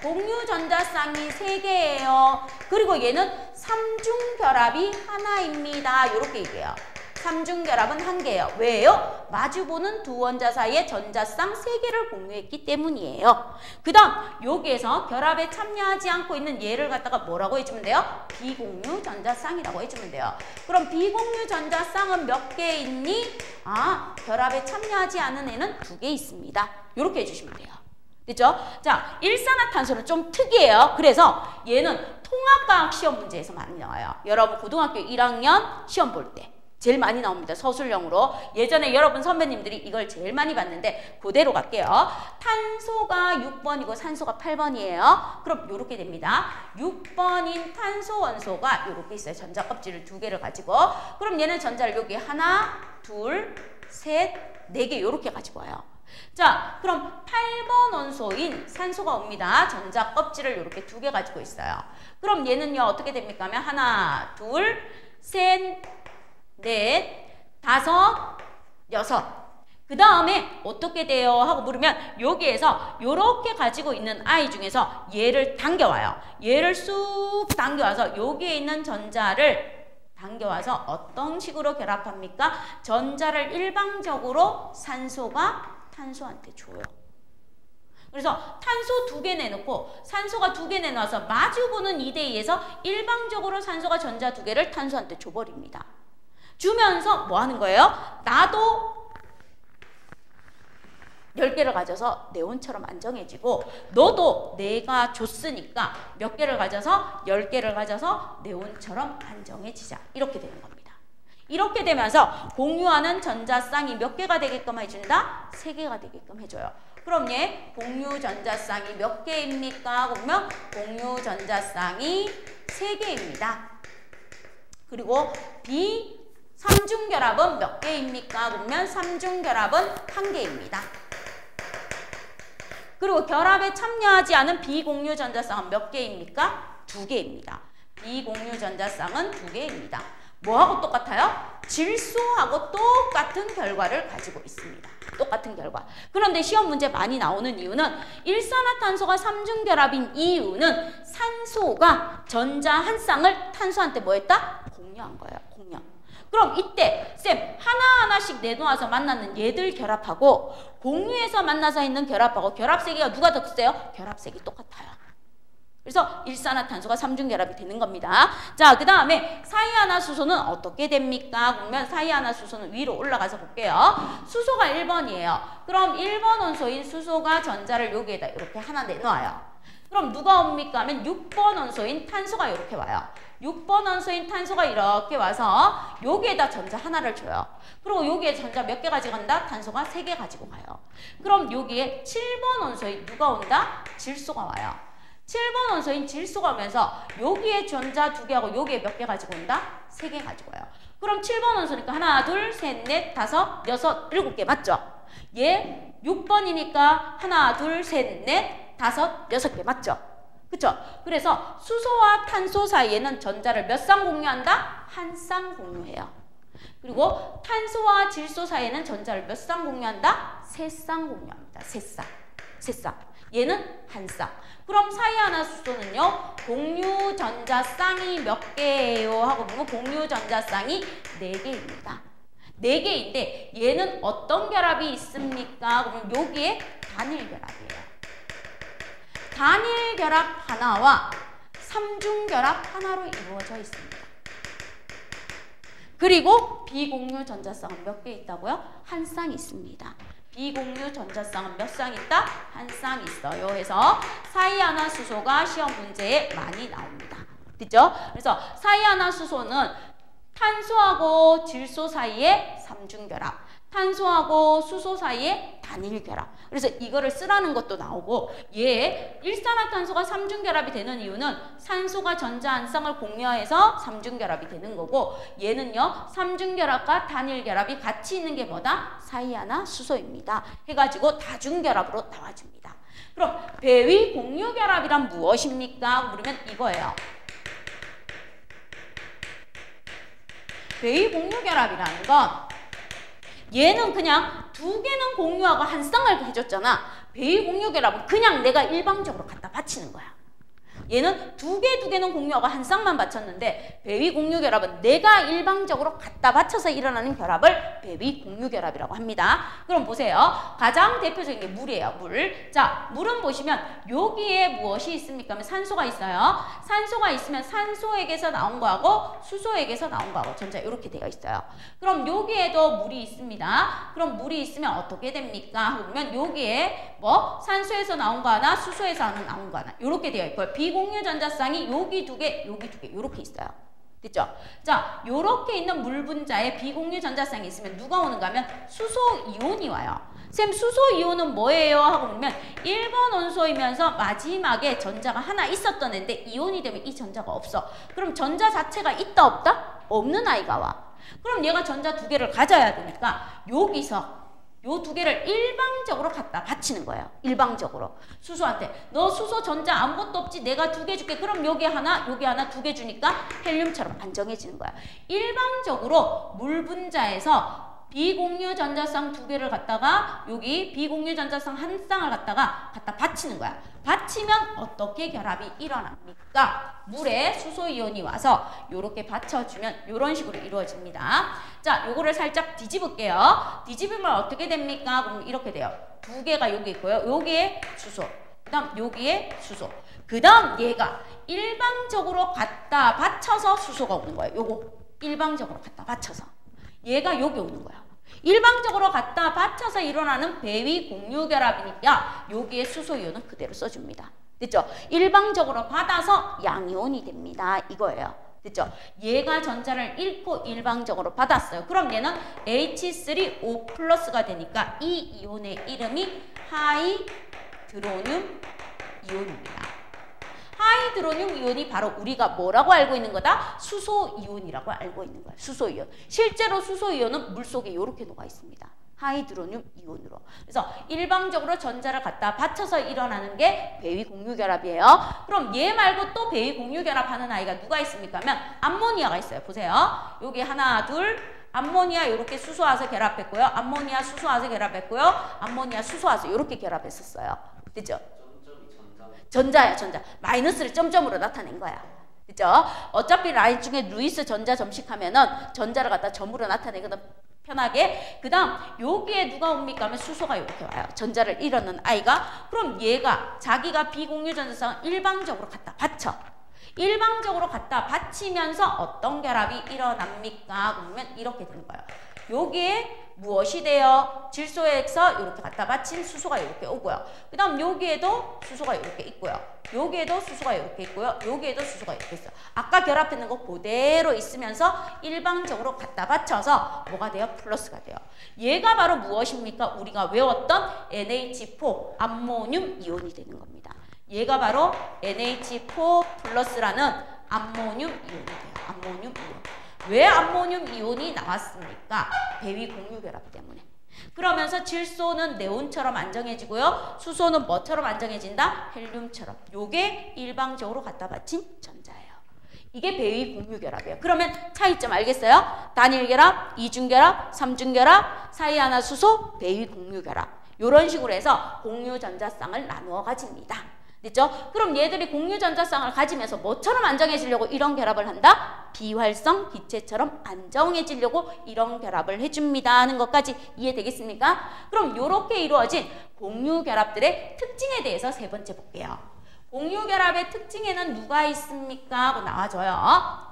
공유 전자쌍이 3개예요. 그리고 얘는 삼중결합이 하나입니다. 이렇게 얘기해요. 삼중결합은 1개예요. 왜요? 마주보는 두 원자 사이에 전자쌍 3개를 공유했기 때문이에요. 그 다음 여기에서 결합에 참여하지 않고 있는 얘를 갖다가 뭐라고 해주면 돼요? 비공유 전자쌍이라고 해주면 돼요. 그럼 비공유 전자쌍은 몇 개 있니? 아, 결합에 참여하지 않은 애는 2개 있습니다. 이렇게 해주시면 돼요. 됐죠? 자, 일산화탄소는 좀 특이해요. 그래서 얘는 통합과학 시험 문제에서 많이 나와요. 여러분 고등학교 1학년 시험 볼 때 제일 많이 나옵니다. 서술형으로. 예전에 여러분 선배님들이 이걸 제일 많이 봤는데 그대로 갈게요. 탄소가 6번이고 산소가 8번이에요. 그럼 이렇게 됩니다. 6번인 탄소 원소가 이렇게 있어요. 전자 껍질을 2개를 가지고. 그럼 얘는 전자를 여기 하나, 둘, 셋, 4개 이렇게 가지고 와요. 자, 그럼 8번 원소인 산소가 옵니다. 전자 껍질을 이렇게 2개 가지고 있어요. 그럼 얘는요 어떻게 됩니까? 하면 하나, 둘, 셋, 넷, 5, 6. 그 다음에 어떻게 돼요? 하고 물으면 여기에서 이렇게 가지고 있는 아이 중에서 얘를 당겨와요. 얘를 쑥 당겨와서 여기에 있는 전자를 당겨와서 어떤 식으로 결합합니까? 전자를 일방적으로 산소가 탄소한테 줘요. 그래서 탄소 2개 내놓고 산소가 2개 내놔서 마주보는 2대2에서 일방적으로 산소가 전자 2개를 탄소한테 줘버립니다. 주면서 뭐 하는 거예요? 나도 10개를 가져서 네온처럼 안정해지고 너도 내가 줬으니까 몇 개를 가져서 10개를 가져서 네온처럼 안정해지자. 이렇게 되는 겁니다. 이렇게 되면서 공유하는 전자쌍이 몇 개가 되게끔 해준다? 3개가 되게끔 해줘요. 그럼 얘 공유 전자쌍이 몇 개입니까? 그러면 공유 전자쌍이 3개입니다. 그리고 삼중결합은 몇 개입니까? 그러면 삼중결합은 1개입니다. 그리고 결합에 참여하지 않은 비공유 전자쌍은 몇 개입니까? 2개입니다. 비공유 전자쌍은 2개입니다. 뭐하고 똑같아요? 질소하고 똑같은 결과를 가지고 있습니다. 똑같은 결과. 그런데 시험 문제 많이 나오는 이유는 일산화탄소가 삼중결합인 이유는 산소가 전자 한 쌍을 탄소한테 뭐 했다? 공유한 거예요. 공유. 그럼 이때 쌤 하나하나씩 내놓아서 만나는 얘들 결합하고 공유해서 만나서 있는 결합하고 결합세기가 누가 더 세요? 결합세기 똑같아요. 그래서 일산화탄소가 삼중결합이 되는 겁니다. 자, 그 다음에 사이하나수소는 어떻게 됩니까? 그러면 사이하나수소는 위로 올라가서 볼게요. 수소가 1번이에요. 그럼 1번 원소인 수소가 전자를 여기에다 이렇게 하나 내놓아요. 그럼 누가 옵니까? 하면 6번 원소인 탄소가 이렇게 와요. 6번 원소인 탄소가 이렇게 와서 여기에다 전자 하나를 줘요. 그리고 여기에 전자 몇 개 가지고 간다? 탄소가 3개 가지고 가요. 그럼 여기에 7번 원소인 누가 온다? 질소가 와요. 7번 원소인 질소가 오면서 여기에 전자 2개하고 여기에 몇 개 가지고 온다? 3개 가지고 와요. 그럼 7번 원소니까 하나, 둘, 셋, 넷, 5, 6, 7개 맞죠? 얘 6번이니까 하나, 둘, 셋, 넷, 5, 6개 맞죠? 그쵸? 그래서 수소와 탄소 사이에는 전자를 몇 쌍 공유한다? 한 쌍 공유해요. 그리고 탄소와 질소 사이에는 전자를 몇 쌍 공유한다? 3쌍 공유합니다. 3쌍. 3쌍. 얘는 한 쌍. 그럼 사이아나수소는요. 공유 전자쌍이 몇 개예요? 하고 보면 공유 전자쌍이 4개입니다. 4개인데 얘는 어떤 결합이 있습니까? 그러면 여기에 단일 결합이에요. 단일 결합 하나와 삼중 결합 하나로 이루어져 있습니다. 그리고 비공유 전자쌍은 몇 개 있다고요? 한 쌍 있습니다. 비공유 전자쌍은 몇 쌍 있다? 한 쌍 있어요. 해서 사이아나수소가 시험 문제에 많이 나옵니다. 됐죠? 그래서 사이아나수소는 탄소하고 질소 사이에 삼중결합, 탄소하고 수소 사이에 단일결합. 그래서 이거를 쓰라는 것도 나오고, 얘 일산화탄소가 삼중결합이 되는 이유는 산소가 전자 한 쌍을 공유해서 삼중결합이 되는 거고, 얘는요 삼중결합과 단일결합이 같이 있는 게 뭐다? 사이아나수소입니다. 해가지고 다중결합으로 나와줍니다. 그럼 배위 공유결합이란 무엇입니까? 물으면 이거예요. 배위 공유결합이라는 건 얘는 그냥 2개는 공유하고 한 쌍을 해줬잖아. 배위 공유결합은 그냥 내가 일방적으로 갖다 바치는 거야. 얘는 2개는 공유하고 한 쌍만 바쳤는데 배위 공유결합은 내가 일방적으로 갖다 바쳐서 일어나는 결합을 배위 공유결합이라고 합니다. 그럼 보세요. 가장 대표적인 게 물이에요. 물. 자, 물은 보시면 여기에 무엇이 있습니까? 하면 산소가 있어요. 산소가 있으면 산소액에서 나온 거하고 수소액에서 나온 거하고 전자 이렇게 되어 있어요. 그럼 여기에도 물이 있습니다. 그럼 물이 있으면 어떻게 됩니까? 그러면 여기에 뭐 산소에서 나온 거 하나, 수소에서 나온 거 하나 이렇게 되어 있고요. 비공유 전자쌍이 여기 2개, 여기 2개 이렇게 있어요. 됐죠? 자, 요렇게 있는 물 분자에 비공유 전자쌍이 있으면 누가 오는가 하면 수소 이온이 와요. 쌤, 수소 이온은 뭐예요? 하고 보면 1번 원소이면서 마지막에 전자가 하나 있었던 애인데 이온이 되면 이 전자가 없어. 그럼 전자 자체가 있다 없다? 없는 아이가 와. 그럼 얘가 전자 2개를 가져야 되니까 여기서 요 2개를 일방적으로 갖다 바치는 거예요. 일방적으로. 수소한테 너 수소 전자 아무것도 없지? 내가 2개 줄게. 그럼 여기 하나 2개 주니까 헬륨처럼 안정해지는 거야. 일방적으로 물 분자에서 비공유 전자쌍 2개를 갖다가 여기 비공유 전자쌍 한 쌍을 갖다가 갖다 바치는 거야. 바치면 어떻게 결합이 일어납니까? 물에 수소이온이 와서 이렇게 받쳐주면 이런 식으로 이루어집니다. 자, 요거를 살짝 뒤집을게요. 뒤집으면 어떻게 됩니까? 그럼 이렇게 돼요. 2개가 여기 있고요. 여기에 수소. 그 다음 여기에 수소. 그 다음 얘가 일방적으로 갖다 받쳐서 수소가 오는 거예요. 요거 일방적으로 갖다 받쳐서. 얘가 여기 오는 거야. 일방적으로 갖다 받쳐서 일어나는 배위 공유 결합이니까 여기에 수소이온은 그대로 써줍니다. 됐죠? 일방적으로 받아서 양이온이 됩니다. 이거예요. 됐죠? 얘가 전자를 잃고 일방적으로 받았어요. 그럼 얘는 H3O 플러스가 되니까 이 이온의 이름이 하이드로늄 이온입니다. 하이드로늄 이온이 바로 우리가 뭐라고 알고 있는 거다? 수소이온이라고 알고 있는 거야. 수소이온. 실제로 수소이온은 물속에 이렇게 녹아 있습니다. 하이드로늄 이온으로. 그래서 일방적으로 전자를 갖다 받쳐서 일어나는 게 배위 공유 결합이에요. 그럼 얘 말고 또 배위 공유 결합하는 아이가 누가 있습니까? 하면 암모니아가 있어요. 보세요. 여기 하나, 둘, 암모니아 이렇게 수소와서 결합했고요. 암모니아 수소와서 결합했고요. 암모니아 수소와서 이렇게 결합했었어요. 됐죠? 전자야, 전자. 마이너스를 점점으로 나타낸 거야. 그죠? 어차피 라인 중에 루이스 전자 점식하면은 전자를 갖다 점으로 나타내거든. 편하게. 그 다음, 여기에 누가 옵니까? 하면 수소가 이렇게 와요. 전자를 잃어놓은 아이가. 그럼 얘가 자기가 비공유 전자쌍을 일방적으로 갖다 받쳐. 일방적으로 갖다 받치면서 어떤 결합이 일어납니까? 그러면 이렇게 되는 거예요. 여기에 무엇이 돼요? 질소에서 이렇게 갖다 받친 수소가 이렇게 오고요. 그 다음 여기에도 수소가 이렇게 있고요. 여기에도 수소가 이렇게 있고요. 여기에도 수소가 이렇게 있어요. 아까 결합했는 거 그대로 있으면서 일방적으로 갖다 받쳐서 뭐가 돼요? 플러스가 돼요. 얘가 바로 무엇입니까? 우리가 외웠던 NH4 암모늄 이온이 되는 겁니다. 얘가 바로 NH4 플러스라는 암모늄 이온이 돼요. 암모늄 이온. 왜 암모늄 이온이 나왔습니까? 배위 공유 결합 때문에. 그러면서 질소는 네온처럼 안정해지고요. 수소는 뭐처럼 안정해진다? 헬륨처럼. 요게 일방적으로 갖다 바친 전자예요. 이게 배위 공유결합이에요. 그러면 차이점 알겠어요? 단일결합, 이중결합, 삼중결합, 사이 하나 수소, 배위 공유결합. 이런 식으로 해서 공유전자쌍을 나누어 가집니다. 됐죠? 그럼 얘들이 공유전자쌍을 가지면서 뭐처럼 안정해지려고 이런 결합을 한다? 비활성 기체처럼 안정해지려고 이런 결합을 해줍니다 하는 것까지 이해되겠습니까? 그럼 이렇게 이루어진 공유결합들의 특징에 대해서 세 번째 볼게요. 공유결합의 특징에는 누가 있습니까? 하고 나와줘요.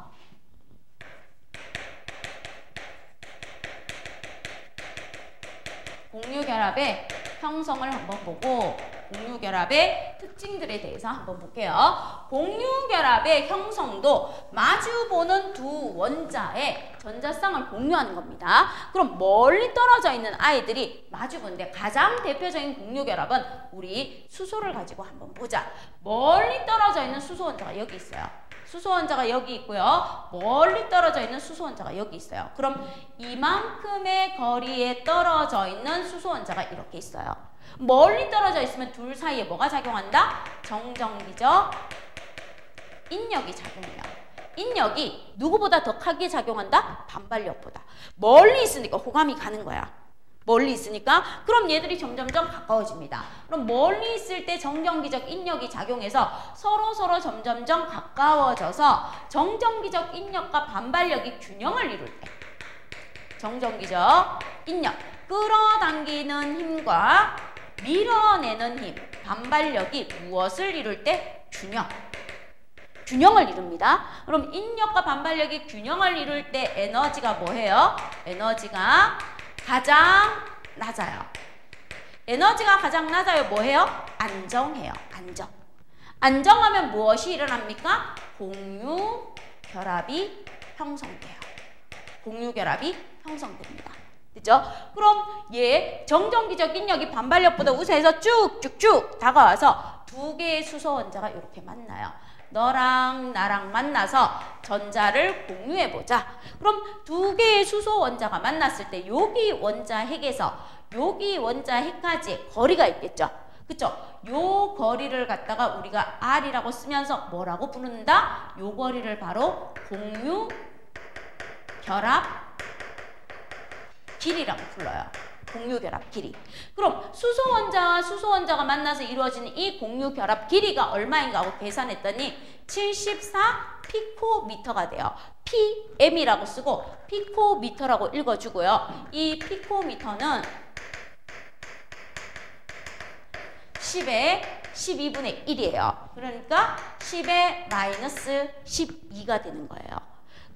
공유결합의 형성을 한번 보고 공유결합의 특징들에 대해서 한번 볼게요. 공유결합의 형성도 마주보는 두 원자의 전자쌍을 공유하는 겁니다. 그럼 멀리 떨어져 있는 아이들이 마주보는데 가장 대표적인 공유결합은 우리 수소를 가지고 한번 보자. 멀리 떨어져 있는 수소 원자가 여기 있어요. 수소 원자가 여기 있고요. 멀리 떨어져 있는 수소 원자가 여기 있어요. 그럼 이만큼의 거리에 떨어져 있는 수소 원자가 이렇게 있어요. 멀리 떨어져 있으면 둘 사이에 뭐가 작용한다? 정전기적 인력이 작용해요. 인력이 누구보다 더 크게 작용한다? 반발력보다. 멀리 있으니까 호감이 가는 거야. 멀리 있으니까 그럼 얘들이 점점점 가까워집니다. 그럼 멀리 있을 때 정전기적 인력이 작용해서 서로 점점점 가까워져서 정전기적 인력과 반발력이 균형을 이룰 때 정전기적 인력, 끌어당기는 힘과 밀어내는 힘, 반발력이 무엇을 이룰 때? 균형을 이룹니다. 그럼 인력과 반발력이 균형을 이룰 때 에너지가 뭐해요? 에너지가 가장 낮아요. 에너지가 가장 낮아요. 뭐해요? 안정해요. 안정하면 무엇이 일어납니까? 공유결합이 형성돼요. 공유결합이 형성됩니다. 그죠? 그럼 얘 정전기적 인력이 반발력보다 우세해서 쭉쭉쭉 다가와서 두 개의 수소 원자가 이렇게 만나요. 너랑 나랑 만나서 전자를 공유해보자. 그럼 두 개의 수소 원자가 만났을 때 여기 원자 핵에서 여기 원자 핵까지 거리가 있겠죠. 그쵸? 요 거리를 갖다가 우리가 R이라고 쓰면서 뭐라고 부른다? 요 거리를 바로 공유결합 길이라고 불러요. 공유결합 길이. 그럼 수소 원자와 수소 원자가 만나서 이루어지는 이 공유결합 길이가 얼마인가 하고 계산했더니 74 피코미터가 돼요. PM이라고 쓰고 피코미터라고 읽어주고요. 이 피코미터는 10의 12분의 1이에요. 그러니까 10의 마이너스 12가 되는 거예요.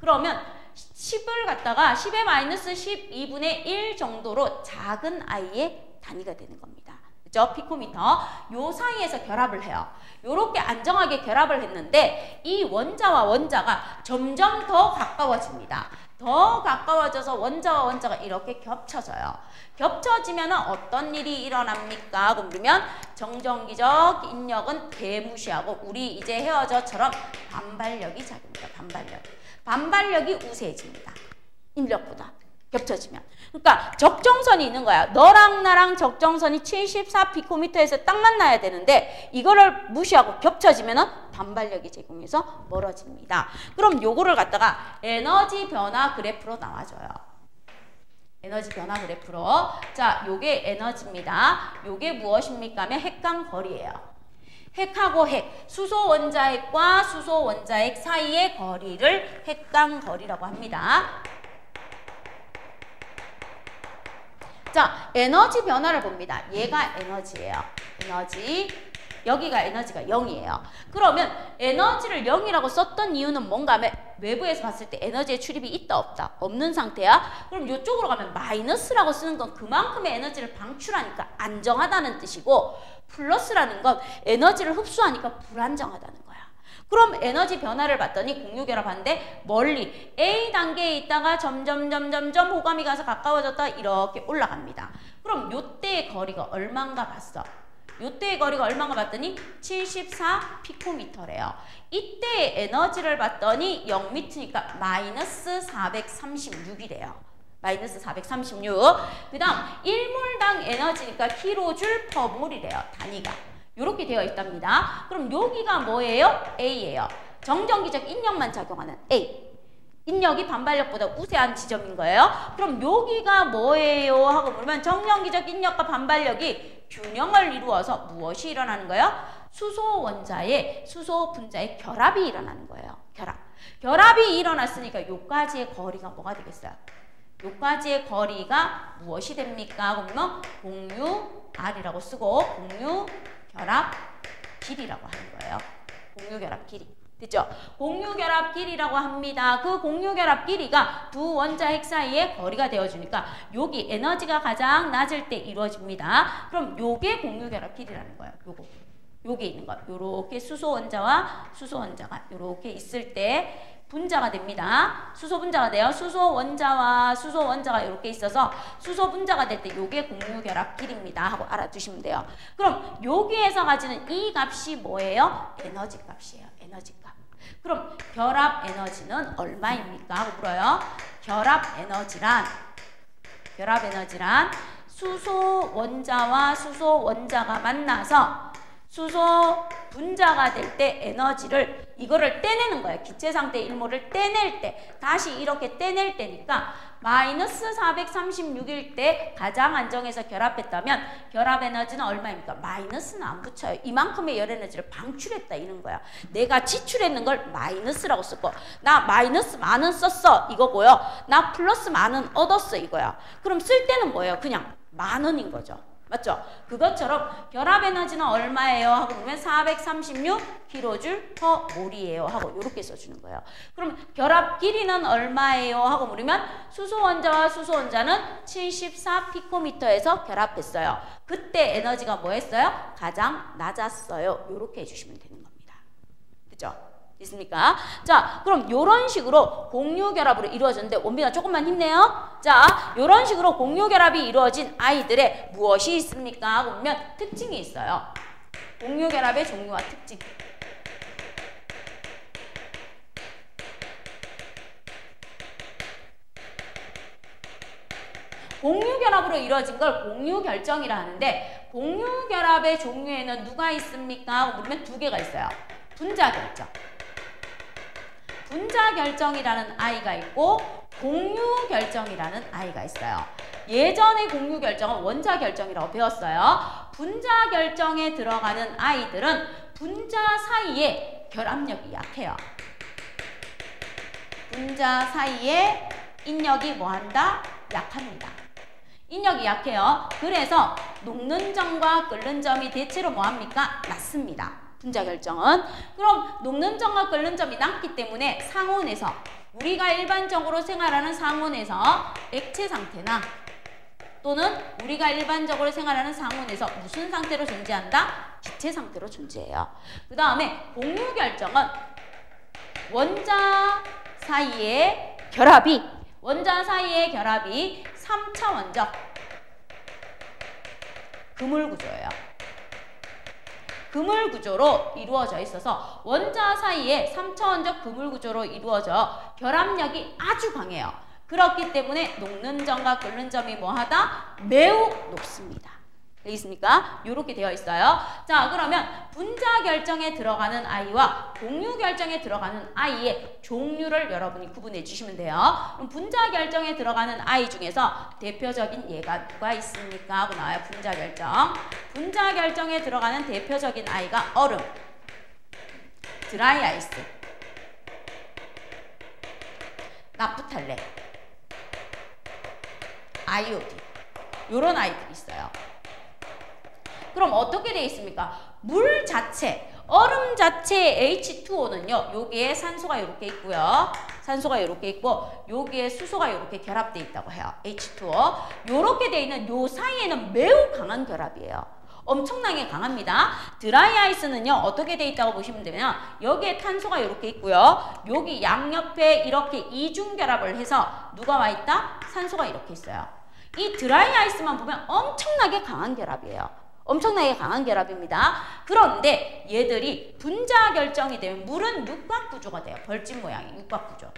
그러면 10을 갖다가 10의 마이너스 12분의 1 정도로 작은 아이의 단위가 되는 겁니다. 그죠? 피코미터. 요 사이에서 결합을 해요. 요렇게 안정하게 결합을 했는데 이 원자와 원자가 점점 더 가까워집니다. 더 가까워져서 원자와 원자가 이렇게 겹쳐져요. 겹쳐지면 어떤 일이 일어납니까? 그러면 정전기적 인력은 대무시하고 우리 이제 헤어져처럼 반발력이 작용해요. 반발력이 우세해집니다. 인력보다 겹쳐지면. 그러니까 적정선이 있는 거야. 너랑 나랑 적정선이 74 피코미터에서 딱 만나야 되는데 이거를 무시하고 겹쳐지면 반발력이 제공해서 멀어집니다. 그럼 요거를 갖다가 에너지 변화 그래프로 나와줘요. 에너지 변화 그래프로. 자, 요게 에너지입니다. 요게 무엇입니까? 하면 핵간 거리예요. 핵하고 핵, 수소 원자핵과 수소 원자핵 사이의 거리를 핵간 거리라고 합니다. 자, 에너지 변화를 봅니다. 얘가 에너지예요. 에너지. 여기가 에너지가 0이에요. 그러면 에너지를 0이라고 썼던 이유는 뭔가 하면 외부에서 봤을 때 에너지의 출입이 있다 없다? 없는 상태야. 그럼 이쪽으로 가면 마이너스라고 쓰는 건 그만큼의 에너지를 방출하니까 안정하다는 뜻이고 플러스라는 건 에너지를 흡수하니까 불안정하다는 거야. 그럼 에너지 변화를 봤더니 공유결합하는데 멀리 A 단계에 있다가 점점 호감이 가서 가까워졌다 이렇게 올라갑니다. 그럼 요때의 거리가 얼마인가 봤어. 요때의 거리가 얼마인가 봤더니 74 피코미터래요. 이때의 에너지를 봤더니 0m니까 마이너스 436이래요. 마이너스 436. 그 다음 1몰당 에너지니까 킬로줄 퍼몰이래요. 단위가. 요렇게 되어 있답니다. 그럼 여기가 뭐예요? A예요. 정전기적 인력만 작용하는 A. 인력이 반발력보다 우세한 지점인 거예요. 그럼 여기가 뭐예요? 하고 물으면 정전기적 인력과 반발력이 균형을 이루어서 무엇이 일어나는 거예요? 수소 원자의 수소 분자의 결합이 일어나는 거예요. 결합이 일어났으니까 요까지의 거리가 뭐가 되겠어요? 요까지의 거리가 무엇이 됩니까? 하고 물으면 공유 R이라고 쓰고 공유 결합 길이라고 하는 거예요. 공유 결합 길이. 됐죠? 공유결합 길이라고 합니다. 그 공유결합 길이가 두 원자 핵 사이의 거리가 되어주니까 여기 에너지가 가장 낮을 때 이루어집니다. 그럼 요게 공유결합 길이라는 거예요. 요게 있는 거. 요렇게 수소 원자와 수소 원자가 요렇게 있을 때 분자가 됩니다. 수소 분자가 돼요. 수소 원자와 수소 원자가 이렇게 있어서 수소 분자가 될 때 요게 공유결합 길이입니다 하고 알아두시면 돼요. 그럼 여기에서 가지는 이 값이 뭐예요? 에너지 값이에요. 에너지 값. 그럼 결합 에너지는 얼마입니까? 하고 물어요. 결합 에너지란 수소 원자와 수소 원자가 만나서 수소 분자가 될 때 에너지를 이거를 떼내는 거예요. 기체 상태 일모를 떼낼 때 다시 이렇게 떼낼 때니까 마이너스 436일 때 가장 안정해서 결합했다면 결합 에너지는 얼마입니까? 마이너스는 안 붙여요. 이만큼의 열 에너지를 방출했다 이런 거야. 내가 지출했는 걸 마이너스라고 쓰고 나 마이너스 만원 썼어 이거고요. 나 플러스 만원 얻었어 이거야. 그럼 쓸 때는 뭐예요? 그냥 만원인 거죠. 맞죠? 그것처럼 결합 에너지는 얼마예요? 하고 보면 436kJ/몰이에요 하고 이렇게 써주는 거예요. 그럼 결합 길이는 얼마예요? 하고 물으면 수소 원자와 수소 원자는 74피코미터에서 결합했어요. 그때 에너지가 뭐였어요? 가장 낮았어요. 이렇게 해주시면 되는 겁니다. 그죠? 있습니까? 자, 그럼 요런 식으로 공유결합으로 이루어졌는데 원빈아 조금만 힘내요. 자, 요런 식으로 공유결합이 이루어진 아이들의 무엇이 있습니까? 하고 보면 특징이 있어요. 공유결합의 종류와 특징. 공유결합으로 이루어진 걸 공유결정이라 하는데 공유결합의 종류에는 누가 있습니까? 하고 물으면 두 개가 있어요. 분자결정. 분자결정이라는 아이가 있고 공유결정이라는 아이가 있어요. 예전의 공유결정은 원자결정이라고 배웠어요. 분자결정에 들어가는 아이들은 분자 사이에 결합력이 약해요. 분자 사이에 인력이 뭐한다? 약합니다. 인력이 약해요. 그래서 녹는 점과 끓는 점이 대체로 뭐합니까? 낮습니다. 분자결정은. 그럼 녹는 점과 끓는 점이 낮기 때문에 상온에서 우리가 일반적으로 생활하는 상온에서 액체 상태나 또는 우리가 일반적으로 생활하는 상온에서 무슨 상태로 존재한다? 기체 상태로 존재해요. 그 다음에 공유결정은 원자 사이의 결합이 3차원적 그물구조예요. 그물구조로 이루어져 있어서 원자 사이에 3차원적 그물구조로 이루어져 결합력이 아주 강해요. 그렇기 때문에 녹는 점과 끓는 점이 뭐하다? 매우 높습니다. 되겠습니까? 이렇게 되어 있어요. 자, 그러면 분자 결정에 들어가는 아이와 공유 결정에 들어가는 아이의 종류를 여러분이 구분해 주시면 돼요. 그럼 분자 결정에 들어가는 아이 중에서 대표적인 예가 누가 있습니까? 하고 나와요. 분자 결정. 분자 결정에 들어가는 대표적인 아이가 얼음, 드라이 아이스, 나프탈렌, 아이오딘 이런 아이들이 있어요. 그럼 어떻게 되어 있습니까? 물 자체, 얼음 자체의 H2O는요. 여기에 산소가 이렇게 있고요. 산소가 이렇게 있고 여기에 수소가 이렇게 결합되어 있다고 해요. H2O. 이렇게 되어 있는 요 사이에는 매우 강한 결합이에요. 엄청나게 강합니다. 드라이 아이스는요. 어떻게 되어 있다고 보시면 되면 여기에 탄소가 이렇게 있고요. 여기 양옆에 이렇게 이중결합을 해서 누가 와 있다? 산소가 이렇게 있어요. 이 드라이 아이스만 보면 엄청나게 강한 결합이에요. 엄청나게 강한 결합입니다. 그런데 얘들이 분자 결정이 되면 물은 육각 구조가 돼요. 벌집 모양의 육각 구조.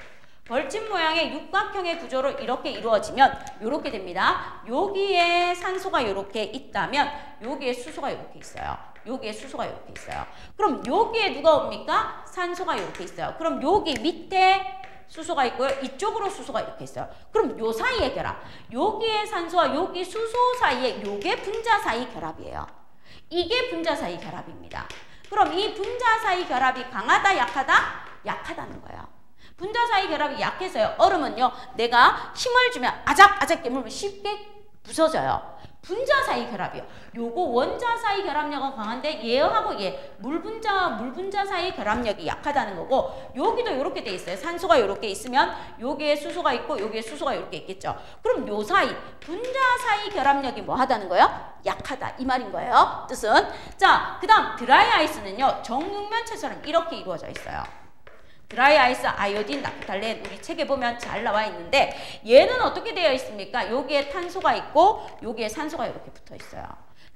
벌집 모양의 육각형의 구조로 이렇게 이루어지면 이렇게 됩니다. 여기에 산소가 이렇게 있다면 여기에 수소가 이렇게 있어요. 여기에 수소가 이렇게 있어요. 그럼 여기에 누가 옵니까? 산소가 이렇게 있어요. 그럼 여기 밑에 수소가 있고요. 이쪽으로 수소가 이렇게 있어요. 그럼 요 사이의 결합. 여기에 산소와 여기 수소 사이에 요게 분자 사이 결합이에요. 이게 분자 사이 결합입니다. 그럼 이 분자 사이 결합이 강하다, 약하다? 약하다는 거예요. 분자 사이 결합이 약해서요. 얼음은요. 내가 힘을 주면 아작아작 깨물면 쉽게 부서져요. 분자 사이 결합이요. 요거 원자 사이 결합력은 강한데 얘하고 얘 물분자와 물분자 사이 결합력이 약하다는 거고 여기도 이렇게 돼 있어요. 산소가 이렇게 있으면 여기에 수소가 있고 여기에 수소가 이렇게 있겠죠. 그럼 요 사이 분자 사이 결합력이 뭐 하다는 거예요? 약하다 이 말인 거예요. 뜻은 자, 그다음 드라이 아이스는요. 정육면체처럼 이렇게 이루어져 있어요. 드라이 아이스, 아이오딘, 나프탈렌 우리 책에 보면 잘 나와 있는데 얘는 어떻게 되어 있습니까? 여기에 탄소가 있고 여기에 산소가 이렇게 붙어 있어요.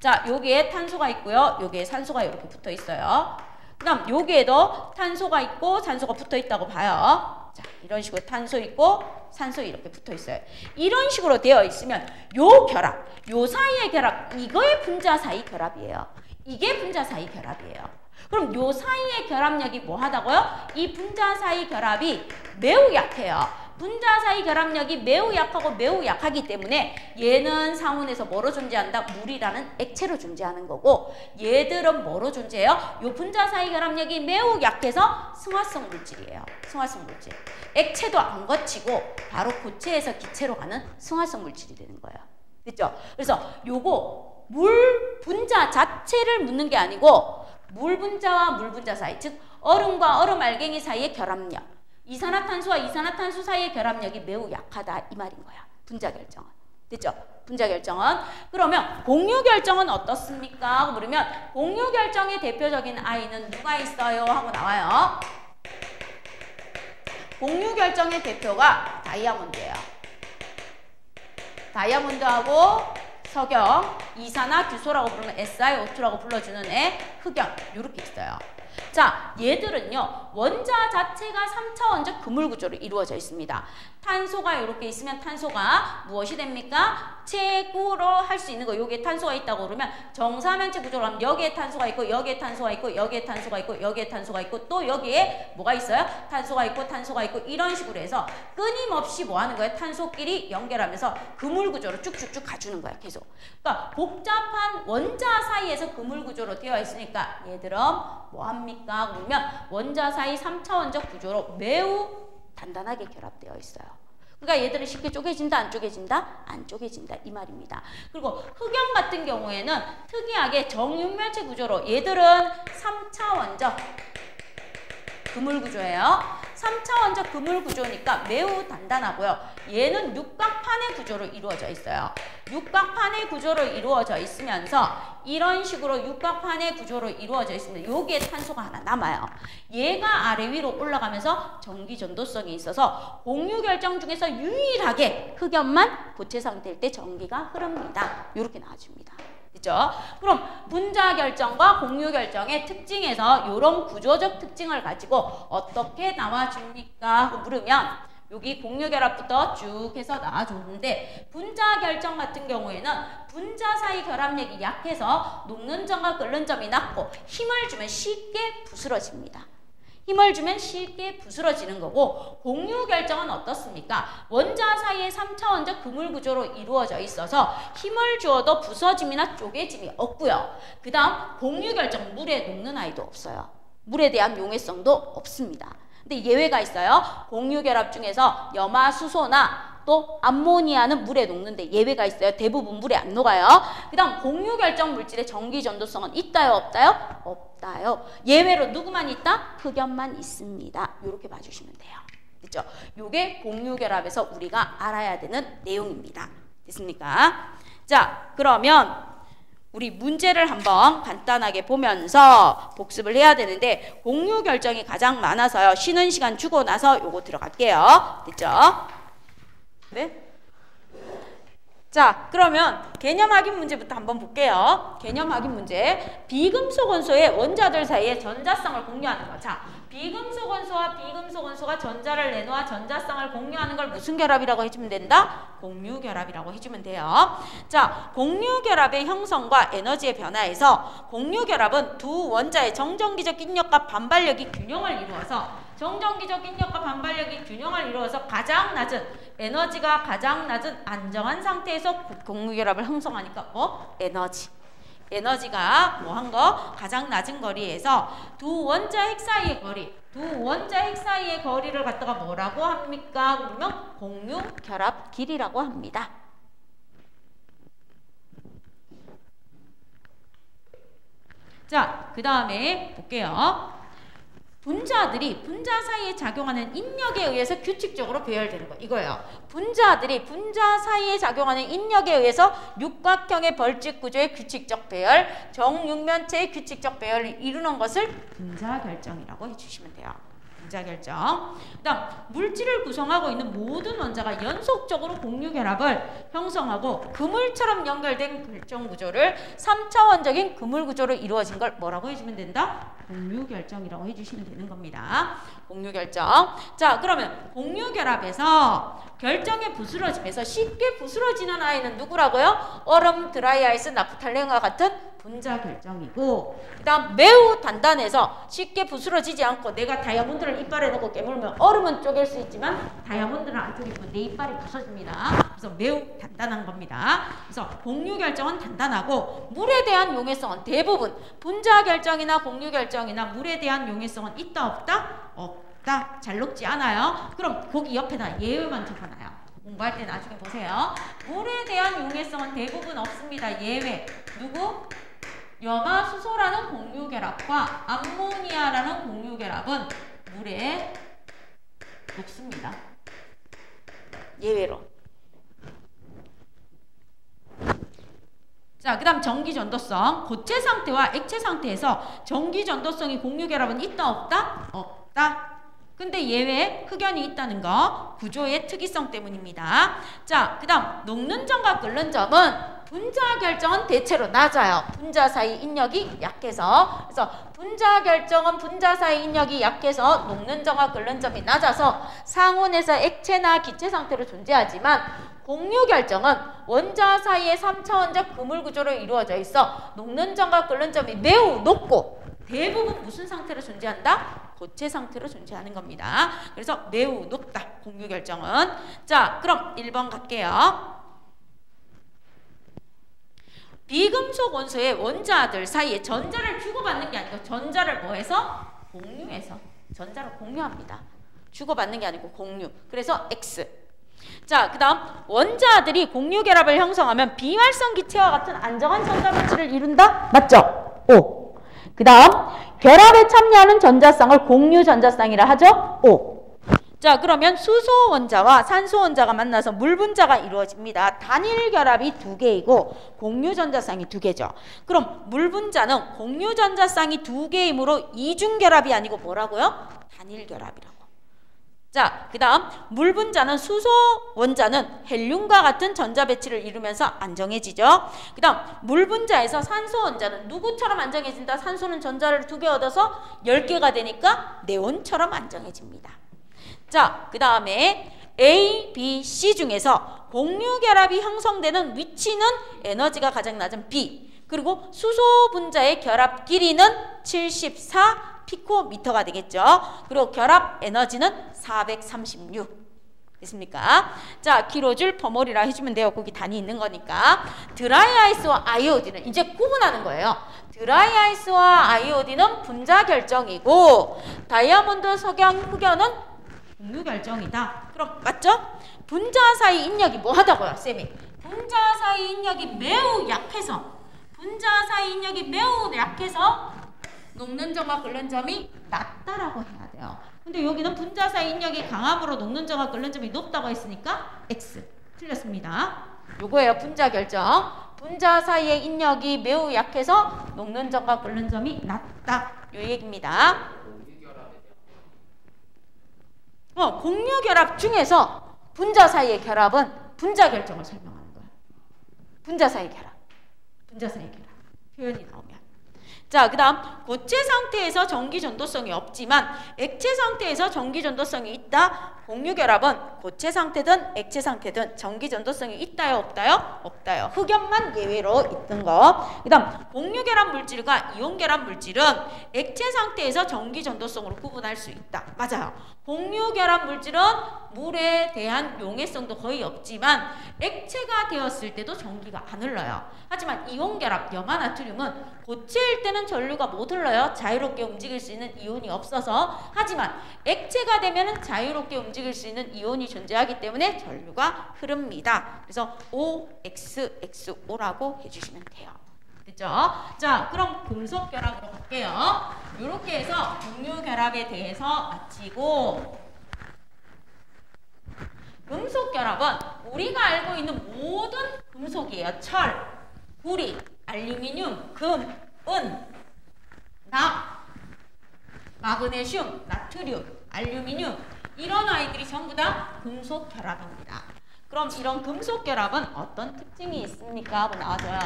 자, 여기에 탄소가 있고요. 여기에 산소가 이렇게 붙어 있어요. 그 다음 여기에도 탄소가 있고 산소가 붙어 있다고 봐요. 자, 이런 식으로 탄소 있고 산소 이렇게 붙어 있어요. 이런 식으로 되어 있으면 요 결합, 요 사이의 결합, 이거의 분자 사이 결합이에요. 이게 분자 사이 결합이에요. 그럼 요 사이의 결합력이 뭐 하다고요? 이 분자 사이 결합이 매우 약해요. 분자 사이 결합력이 매우 약하고 매우 약하기 때문에 얘는 상온에서 뭐로 존재한다? 물이라는 액체로 존재하는 거고 얘들은 뭐로 존재해요? 요 분자 사이 결합력이 매우 약해서 승화성 물질이에요. 승화성 물질. 액체도 안 거치고 바로 고체에서 기체로 가는 승화성 물질이 되는 거예요. 됐죠? 그래서 요거 물 분자 자체를 묻는 게 아니고 물 분자와 물 분자 사이, 즉 얼음과 얼음 알갱이 사이의 결합력, 이산화탄소와 이산화탄소 사이의 결합력이 매우 약하다 이 말인 거야. 분자 결정은. 됐죠? 분자 결정은. 그러면 공유 결정은 어떻습니까? 하고 물으면 공유 결정의 대표적인 아이는 누가 있어요? 하고 나와요. 공유 결정의 대표가 다이아몬드예요. 다이아몬드하고 석영, 이산화규소라고 부르면 SiO2라고 불러주는 애, 흑연 이렇게 있어요. 자, 얘들은요. 원자 자체가 3차원적 그물 구조로 이루어져 있습니다. 탄소가 이렇게 있으면 탄소가 무엇이 됩니까? 채구로 할 수 있는 거. 여기에 탄소가 있다고 그러면 정사면체 구조로 하면 여기에 탄소가 있고 여기에 탄소가 있고 여기에 탄소가 있고 여기에 탄소가 있고 또 여기에 뭐가 있어요? 탄소가 있고 탄소가 있고 이런 식으로 해서 끊임없이 뭐 하는 거예요? 탄소끼리 연결하면서 그물 구조로 쭉쭉쭉 가주는 거야. 계속. 그러니까 복잡한 원자 사이에서 그물 구조로 되어 있으니까 얘들은 뭐 합니까? 그러면 원자 사이 3차원적 구조로 매우 단단하게 결합되어 있어요. 그러니까 얘들은 쉽게 쪼개진다, 안 쪼개진다? 안 쪼개진다 이 말입니다. 그리고 흑연 같은 경우에는 특이하게 정육면체 구조로 얘들은 3차원적 그물 구조예요. 3차원적 그물 구조니까 매우 단단하고요. 얘는 육각판의 구조로 이루어져 있어요. 육각판의 구조로 이루어져 있으면서 이런 식으로 육각판의 구조로 이루어져 있습니다. 여기에 탄소가 하나 남아요. 얘가 아래 위로 올라가면서 전기 전도성이 있어서 공유 결정 중에서 유일하게 흑연만 고체 상태일 때 전기가 흐릅니다. 이렇게 나와줍니다. 그죠? 그럼 분자 결정과 공유 결정의 특징에서 이런 구조적 특징을 가지고 어떻게 나와줍니까? 하고 물으면 여기 공유 결합부터 쭉 해서 나와줬는데 분자 결정 같은 경우에는 분자 사이 결합력이 약해서 녹는 점과 끓는 점이 낮고 힘을 주면 쉽게 부스러집니다. 힘을 주면 쉽게 부스러지는 거고 공유 결정은 어떻습니까? 원자 사이의 3차원적 그물 구조로 이루어져 있어서 힘을 주어도 부서짐이나 쪼개짐이 없고요. 그 다음 공유 결정 물에 녹는 아이도 없어요. 물에 대한 용해성도 없습니다. 근데 예외가 있어요. 공유 결합 중에서 염화수소나 또 암모니아는 물에 녹는데 예외가 있어요. 대부분 물에 안 녹아요. 그 다음 공유 결정 물질의 전기 전도성은 있다요, 없다요? 없다요. 예외로 누구만 있다? 흑연만 있습니다. 이렇게 봐주시면 돼요. 됐죠? 요게 공유 결합에서 우리가 알아야 되는 내용입니다. 됐습니까? 자, 그러면 우리 문제를 한번 간단하게 보면서 복습을 해야 되는데 공유 결정이 가장 많아서요. 쉬는 시간 주고 나서 요거 들어갈게요. 됐죠? 네? 자, 그러면 개념 확인 문제부터 한번 볼게요. 개념 확인 문제. 비금속 원소의 원자들 사이에 전자성을 공유하는 거. 자, 비금속 원소와 비금속 원소가 전자를 내놓아 전자성을 공유하는 걸 무슨 결합이라고 해주면 된다? 공유 결합이라고 해주면 돼요. 자, 공유 결합의 형성과 에너지의 변화에서 공유 결합은 두 원자의 정전기적 인력과 반발력이 균형을 이루어서 정전기적 인력과 반발력이 균형을 이루어서 가장 낮은 에너지가 가장 낮은 안정한 상태에서 공유 결합을 형성하니까 에너지가 한 거 가장 낮은 거리에서 두 원자 핵 사이의 거리를 갖다가 뭐라고 합니까? 그러면 공유 결합 길이라고 합니다. 자, 그 다음에 볼게요. 분자들이 분자 사이에 작용하는 인력에 의해서 규칙적으로 배열되는 거 이거예요. 분자들이 분자 사이에 작용하는 인력에 의해서 육각형의 벌집 구조의 규칙적 배열, 정육면체의 규칙적 배열을 이루는 것을 분자 결정이라고 해주시면 돼요. 분자 결정. 그다음 물질을 구성하고 있는 모든 원자가 연속적으로 공유 결합을 형성하고 그물처럼 연결된 결정 구조를 3차원적인 그물 구조로 이루어진 걸 뭐라고 해주면 된다? 공유 결정이라고 해주시면 되는 겁니다. 공유 결정. 자, 그러면 공유 결합에서 결정의 부스러짐에서 쉽게 부스러지는 아이는 누구라고요? 얼음, 드라이 아이스, 나프탈렌과 같은 분자 결정이고, 그 다음 매우 단단해서 쉽게 부스러지지 않고 내가 다이아몬드를 이빨에 넣고 깨물면 얼음은 쪼갤 수 있지만 다이아몬드는 안 쪼개고 내 이빨이 부서집니다. 그래서 매우 단단한 겁니다. 그래서 공유 결정은 단단하고 물에 대한 용해성은 대부분 분자 결정이나 공유 결정이나 물에 대한 용해성은 있다 없다? 없다. 잘 녹지 않아요. 그럼 거기 옆에다 예외만 적어놔요. 공부할 때 나중에 보세요. 물에 대한 용해성은 대부분 없습니다. 예외. 누구? 염화수소라는 공유결합과 암모니아라는 공유결합은 물에 녹습니다. 예외로. 자, 그 다음 전기전도성. 고체 상태와 액체 상태에서 전기전도성이 공유결합은 있다 없다? 없다. 근데 예외 흑연이 있다는 거 구조의 특이성 때문입니다. 자, 그 다음 녹는 점과 끓는 점은 분자 결정은 대체로 낮아요. 분자 사이 인력이 약해서. 그래서 분자 결정은 분자 사이 인력이 약해서 녹는 점과 끓는 점이 낮아서 상온에서 액체나 기체 상태로 존재하지만 공유 결정은 원자 사이의 3차원적 그물 구조로 이루어져 있어 녹는 점과 끓는 점이 매우 높고 대부분 무슨 상태로 존재한다? 고체 상태로 존재하는 겁니다. 그래서 매우 높다. 공유 결정은. 자, 그럼 1번 갈게요. 비금속 원소의 원자들 사이에 전자를 주고받는 게 아니고 전자를 뭐해서? 공유해서. 전자를 공유합니다. 주고받는 게 아니고 공유. 그래서 X. 자, 그 다음 원자들이 공유 결합을 형성하면 비활성 기체와 같은 안정한 전자 배치를 이룬다? 맞죠? O. 그 다음 결합에 참여하는 전자쌍을 공유 전자쌍이라 하죠? O. 자, 그러면 수소 원자와 산소 원자가 만나서 물 분자가 이루어집니다. 단일 결합이 2개이고 공유 전자쌍이 2개죠. 그럼 물 분자는 공유 전자쌍이 2개이므로 이중 결합이 아니고 뭐라고요? 단일 결합이라고. 자, 그 다음 물 분자는 수소 원자는 헬륨과 같은 전자 배치를 이루면서 안정해지죠. 그 다음 물 분자에서 산소 원자는 누구처럼 안정해진다? 산소는 전자를 2개 얻어서 10개가 되니까 네온처럼 안정해집니다. 자, 그 다음에 A, B, C 중에서 공유 결합이 형성되는 위치는 에너지가 가장 낮은 B, 그리고 수소 분자의 결합 길이는 74 피코미터가 되겠죠. 그리고 결합 에너지는 436. 됐습니까? 자, 킬로줄 퍼몰이라 해주면 돼요. 거기 단위 있는 거니까. 드라이 아이스와 아이오딘은 이제 구분하는 거예요. 드라이 아이스와 아이오딘은 분자 결정이고 다이아몬드, 석영, 흑연은 공유 결정이다. 그럼 맞죠? 분자 사이 인력이 뭐 하다고요, 쌤이? 분자 사이 인력이 매우 약해서 녹는 점과 끓는 점이 낮다라고 해야 돼요. 근데 여기는 분자 사이 인력이 강함으로 녹는 점과 끓는 점이 높다고 했으니까 X. 틀렸습니다. 요거예요, 분자 결정. 분자 사이의 인력이 매우 약해서 녹는 점과 끓는 점이 낮다. 요 얘기입니다. 공유 결합 중에서 분자 사이의 결합은 분자 결정을 설명하는 거예요. 분자사의 결합. 분자사의 결합. 표현이 나오면. 자, 그 다음 고체 상태에서 전기 전도성이 없지만 액체 상태에서 전기 전도성이 있다. 공유결합은 고체 상태든 액체 상태든 전기 전도성이 있다요, 없다요? 없다요. 흑연만 예외로 있던 거. 그 다음 공유결합 물질과 이온결합 물질은 액체 상태에서 전기 전도성으로 구분할 수 있다. 맞아요. 공유결합 물질은 물에 대한 용해성도 거의 없지만 액체가 되었을 때도 전기가 안 흘러요. 하지만 이온결합, 염화나트륨은 고체일 때는 전류가 못 흘러요. 자유롭게 움직일 수 있는 이온이 없어서. 하지만 액체가 되면 자유롭게 움직일 수 있는 이온이 존재하기 때문에 전류가 흐릅니다. 그래서 OXXO라고 해주시면 돼요. 됐죠? 자, 그럼 금속결합으로 갈게요. 이렇게 해서 공유결합에 대해서 마치고, 금속결합은 우리가 알고 있는 모든 금속이에요. 철, 구리, 알루미늄, 금, 은, 납, 마그네슘, 나트륨, 알루미늄, 이런 아이들이 전부 다 금속결합입니다. 그럼 이런 금속결합은 어떤 특징이 있습니까? 하고 나와줘요.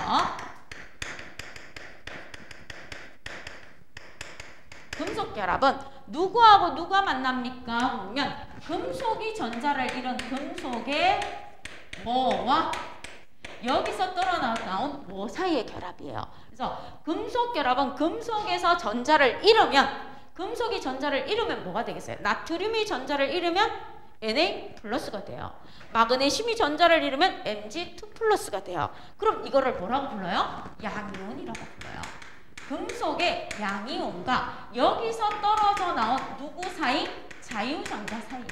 금속결합은 누구하고 누가 만납니까? 보면 금속이 전자를 잃은 금속의 뭐와 여기서 떨어나온 뭐 사이의 결합이에요. 그래서 금속결합은 금속에서 전자를 잃으면, 금속이 전자를 잃으면 뭐가 되겠어요? 나트륨이 전자를 잃으면 Na 플러스가 돼요. 마그네슘이 전자를 잃으면 Mg2 플러스가 돼요. 그럼 이거를 뭐라고 불러요? 양이온이라고 불러요. 금속의 양이온과 여기서 떨어져 나온 누구 사이? 자유전자 사이.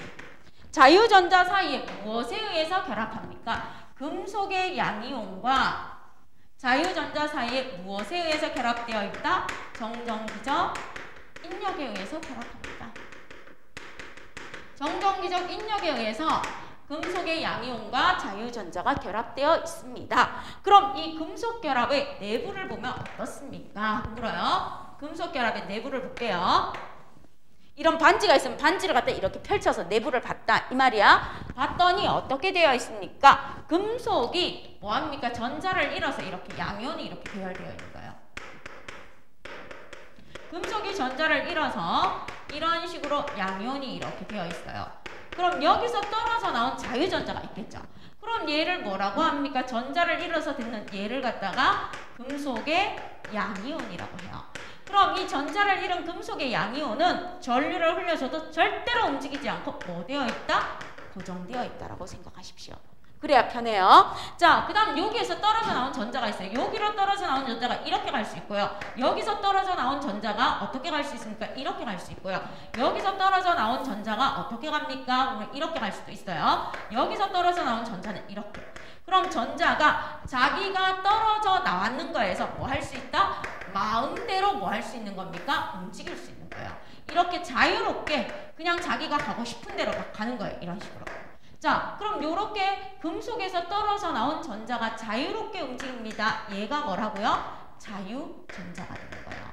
자유전자 사이에 무엇에 의해서 결합합니까? 금속의 양이온과 자유전자 사이에 무엇에 의해서 결합되어 있다? 정전기적 인력에 의해서 결합합니다. 정전기적 인력에 의해서 금속의 양이온과 자유전자가 결합되어 있습니다. 그럼 이 금속결합의 내부를 보면 어떻습니까? 물어요. 금속결합의 내부를 볼게요. 이런 반지가 있으면 반지를 갖다 이렇게 펼쳐서 내부를 봤다 이 말이야. 봤더니 어떻게 되어 있습니까? 금속이 뭐합니까? 전자를 잃어서 이렇게 양이온이 이렇게 배열되어 있는 거예요. 금속이 전자를 잃어서 이런 식으로 양이온이 이렇게 되어 있어요. 그럼 여기서 떨어져 나온 자유전자가 있겠죠. 그럼 얘를 뭐라고 합니까? 전자를 잃어서 듣는 얘를 갖다가 금속의 양이온이라고 해요. 그럼 이 전자를 잃은 금속의 양이온은 전류를 흘려줘도 절대로 움직이지 않고 뭐 되어 있다? 고정되어 있다라고 생각하십시오. 그래야 편해요. 자, 그 다음 여기에서 떨어져 나온 전자가 있어요. 여기로 떨어져 나온 전자가 이렇게 갈 수 있고요. 여기서 떨어져 나온 전자가 어떻게 갈 수 있습니까? 이렇게 갈 수 있고요. 여기서 떨어져 나온 전자가 어떻게 갑니까? 이렇게 갈 수도 있어요. 여기서 떨어져 나온 전자는 이렇게. 그럼 전자가 자기가 떨어져 나왔는 거에서 뭐 할 수 있다? 마음대로 뭐 할 수 있는 겁니까? 움직일 수 있는 거예요. 이렇게 자유롭게 그냥 자기가 가고 싶은 대로 막 가는 거예요. 이런 식으로. 자, 그럼 요렇게 금속에서 떨어져 나온 전자가 자유롭게 움직입니다. 얘가 뭐라고요? 자유전자가 되는 거예요.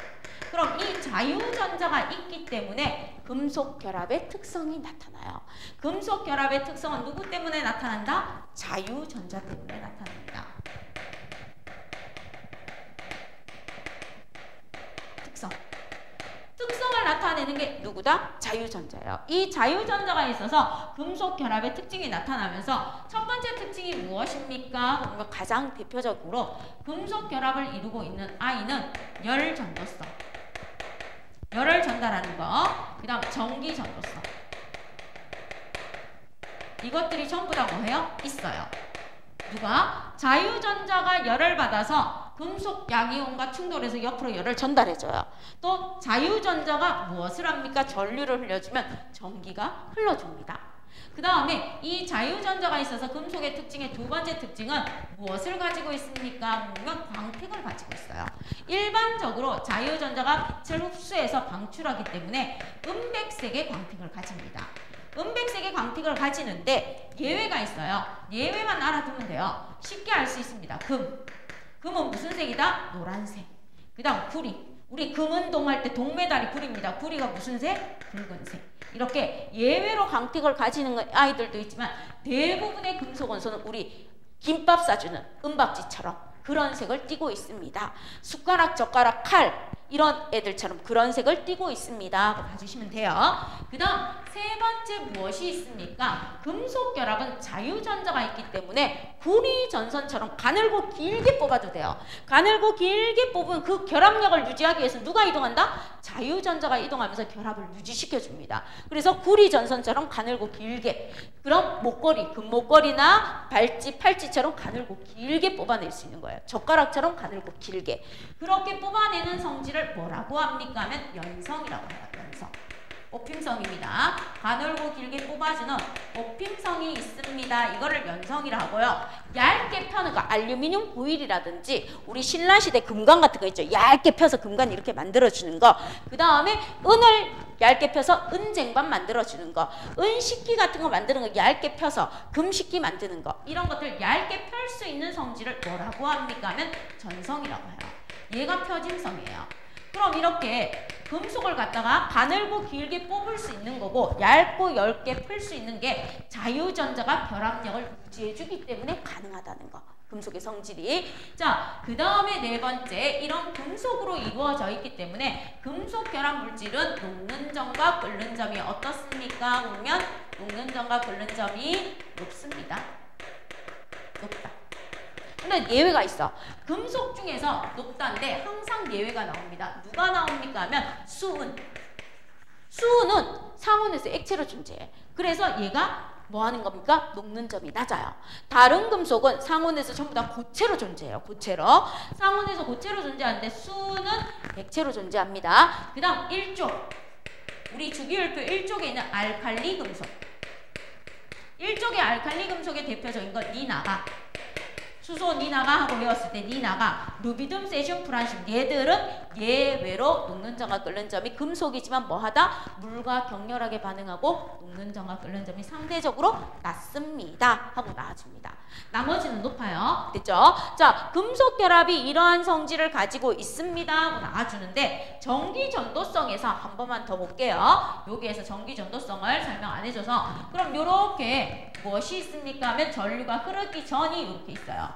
그럼 이 자유전자가 있기 때문에 금속결합의 특성이 나타나요. 금속결합의 특성은 누구 때문에 나타난다? 자유전자 때문에 나타납니다. 특성을 나타내는 게 누구다? 자유전자예요. 이 자유전자가 있어서 금속결합의 특징이 나타나면서 첫 번째 특징이 무엇입니까? 가장 대표적으로 금속결합을 이루고 있는 아이는 열전도성. 열을 전달하는 거. 그 다음 전기전도성. 이것들이 전부 다 뭐예요? 있어요. 누가? 자유전자가 열을 받아서 금속 양이온과 충돌해서 옆으로 열을 전달해줘요. 또 자유전자가 무엇을 합니까? 전류를 흘려주면 전기가 흘러줍니다. 그 다음에 이 자유전자가 있어서 금속의 특징의 두 번째 특징은 무엇을 가지고 있습니까? 광택을 가지고 있어요. 일반적으로 자유전자가 빛을 흡수해서 방출하기 때문에 은백색의 광택을 가집니다. 은백색의 광택을 가지는데 예외가 있어요. 예외만 알아두면 돼요. 쉽게 알 수 있습니다. 금은 무슨 색이다? 노란색. 그 다음 구리. 우리 금은동 할 때 동메달이 구리입니다. 구리가 무슨 색? 붉은색. 이렇게 예외로 광택을 가지는 아이들도 있지만 대부분의 금속 원소는 우리 김밥 싸주는 은박지처럼 그런 색을 띠고 있습니다. 숟가락, 젓가락, 칼 이런 애들처럼 그런 색을 띠고 있습니다 하고 봐주시면 돼요. 그 다음 세 번째 무엇이 있습니까? 금속 결합은 자유전자가 있기 때문에 구리 전선처럼 가늘고 길게 뽑아도 돼요. 가늘고 길게 뽑은 그 결합력을 유지하기 위해서 누가 이동한다? 자유전자가 이동하면서 결합을 유지시켜줍니다. 그래서 구리 전선처럼 가늘고 길게, 그럼 목걸이, 금목걸이나 발찌, 팔찌처럼 가늘고 길게 뽑아낼 수 있는 거예요. 젓가락처럼 가늘고 길게. 그렇게 뽑아내는 성질을 뭐라고 합니까? 하면 연성이라고 해요. 연성. 뽑힘성입니다. 가늘고 길게 뽑아주는 뽑힘성이 있습니다. 이거를 연성이라 하고요. 얇게 펴는 거, 알루미늄 보일이라든지 우리 신라시대 금관 같은 거 있죠. 얇게 펴서 금관 이렇게 만들어주는 거. 그 다음에 은을 얇게 펴서 은쟁반 만들어주는 거. 은식기 같은 거 만드는 거 얇게 펴서 금식기 만드는 거. 이런 것들 얇게 펼 수 있는 성질을 뭐라고 합니까? 하면 전성이라고 해요. 얘가 펴짐성이에요. 그럼 이렇게 금속을 갖다가 가늘고 길게 뽑을 수 있는 거고 얇고 얇게 풀 수 있는 게 자유전자가 결합력을 유지해주기 때문에 가능하다는 거. 금속의 성질이. 자, 그 다음에 네 번째, 이런 금속으로 이루어져 있기 때문에 금속 결합 물질은 녹는 점과 끓는 점이 어떻습니까? 보면 녹는 점과 끓는 점이 높습니다. 높다. 근데 예외가 있어. 금속 중에서 높다인데 항상 예외가 나옵니다. 누가 나옵니까? 하면 수은. 수은은 상온에서 액체로 존재해. 그래서 얘가 뭐 하는 겁니까? 녹는 점이 낮아요. 다른 금속은 상온에서 전부 다 고체로 존재해요. 고체로. 상온에서 고체로 존재하는데 수은은 액체로 존재합니다. 그 다음 1쪽. 우리 주기율표 1쪽에 있는 알칼리 금속. 1쪽의 알칼리 금속의 대표적인 건 니나가. 수소 니나가 하고 외웠을 때 니나가, 루비듐, 세슘, 프란슘 얘들은 예외로 녹는 점과 끓는 점이 금속이지만 뭐하다? 물과 격렬하게 반응하고 녹는 점과 끓는 점이 상대적으로 낮습니다 하고 나와줍니다. 나머지는 높아요. 됐죠? 자, 금속 결합이 이러한 성질을 가지고 있습니다 하고 나와주는데 전기 전도성에서 한 번만 더 볼게요. 여기에서 전기 전도성을 설명 안 해줘서 그럼 요렇게 무엇이 있습니까? 하면 전류가 흐르기 전이 이렇게 있어요.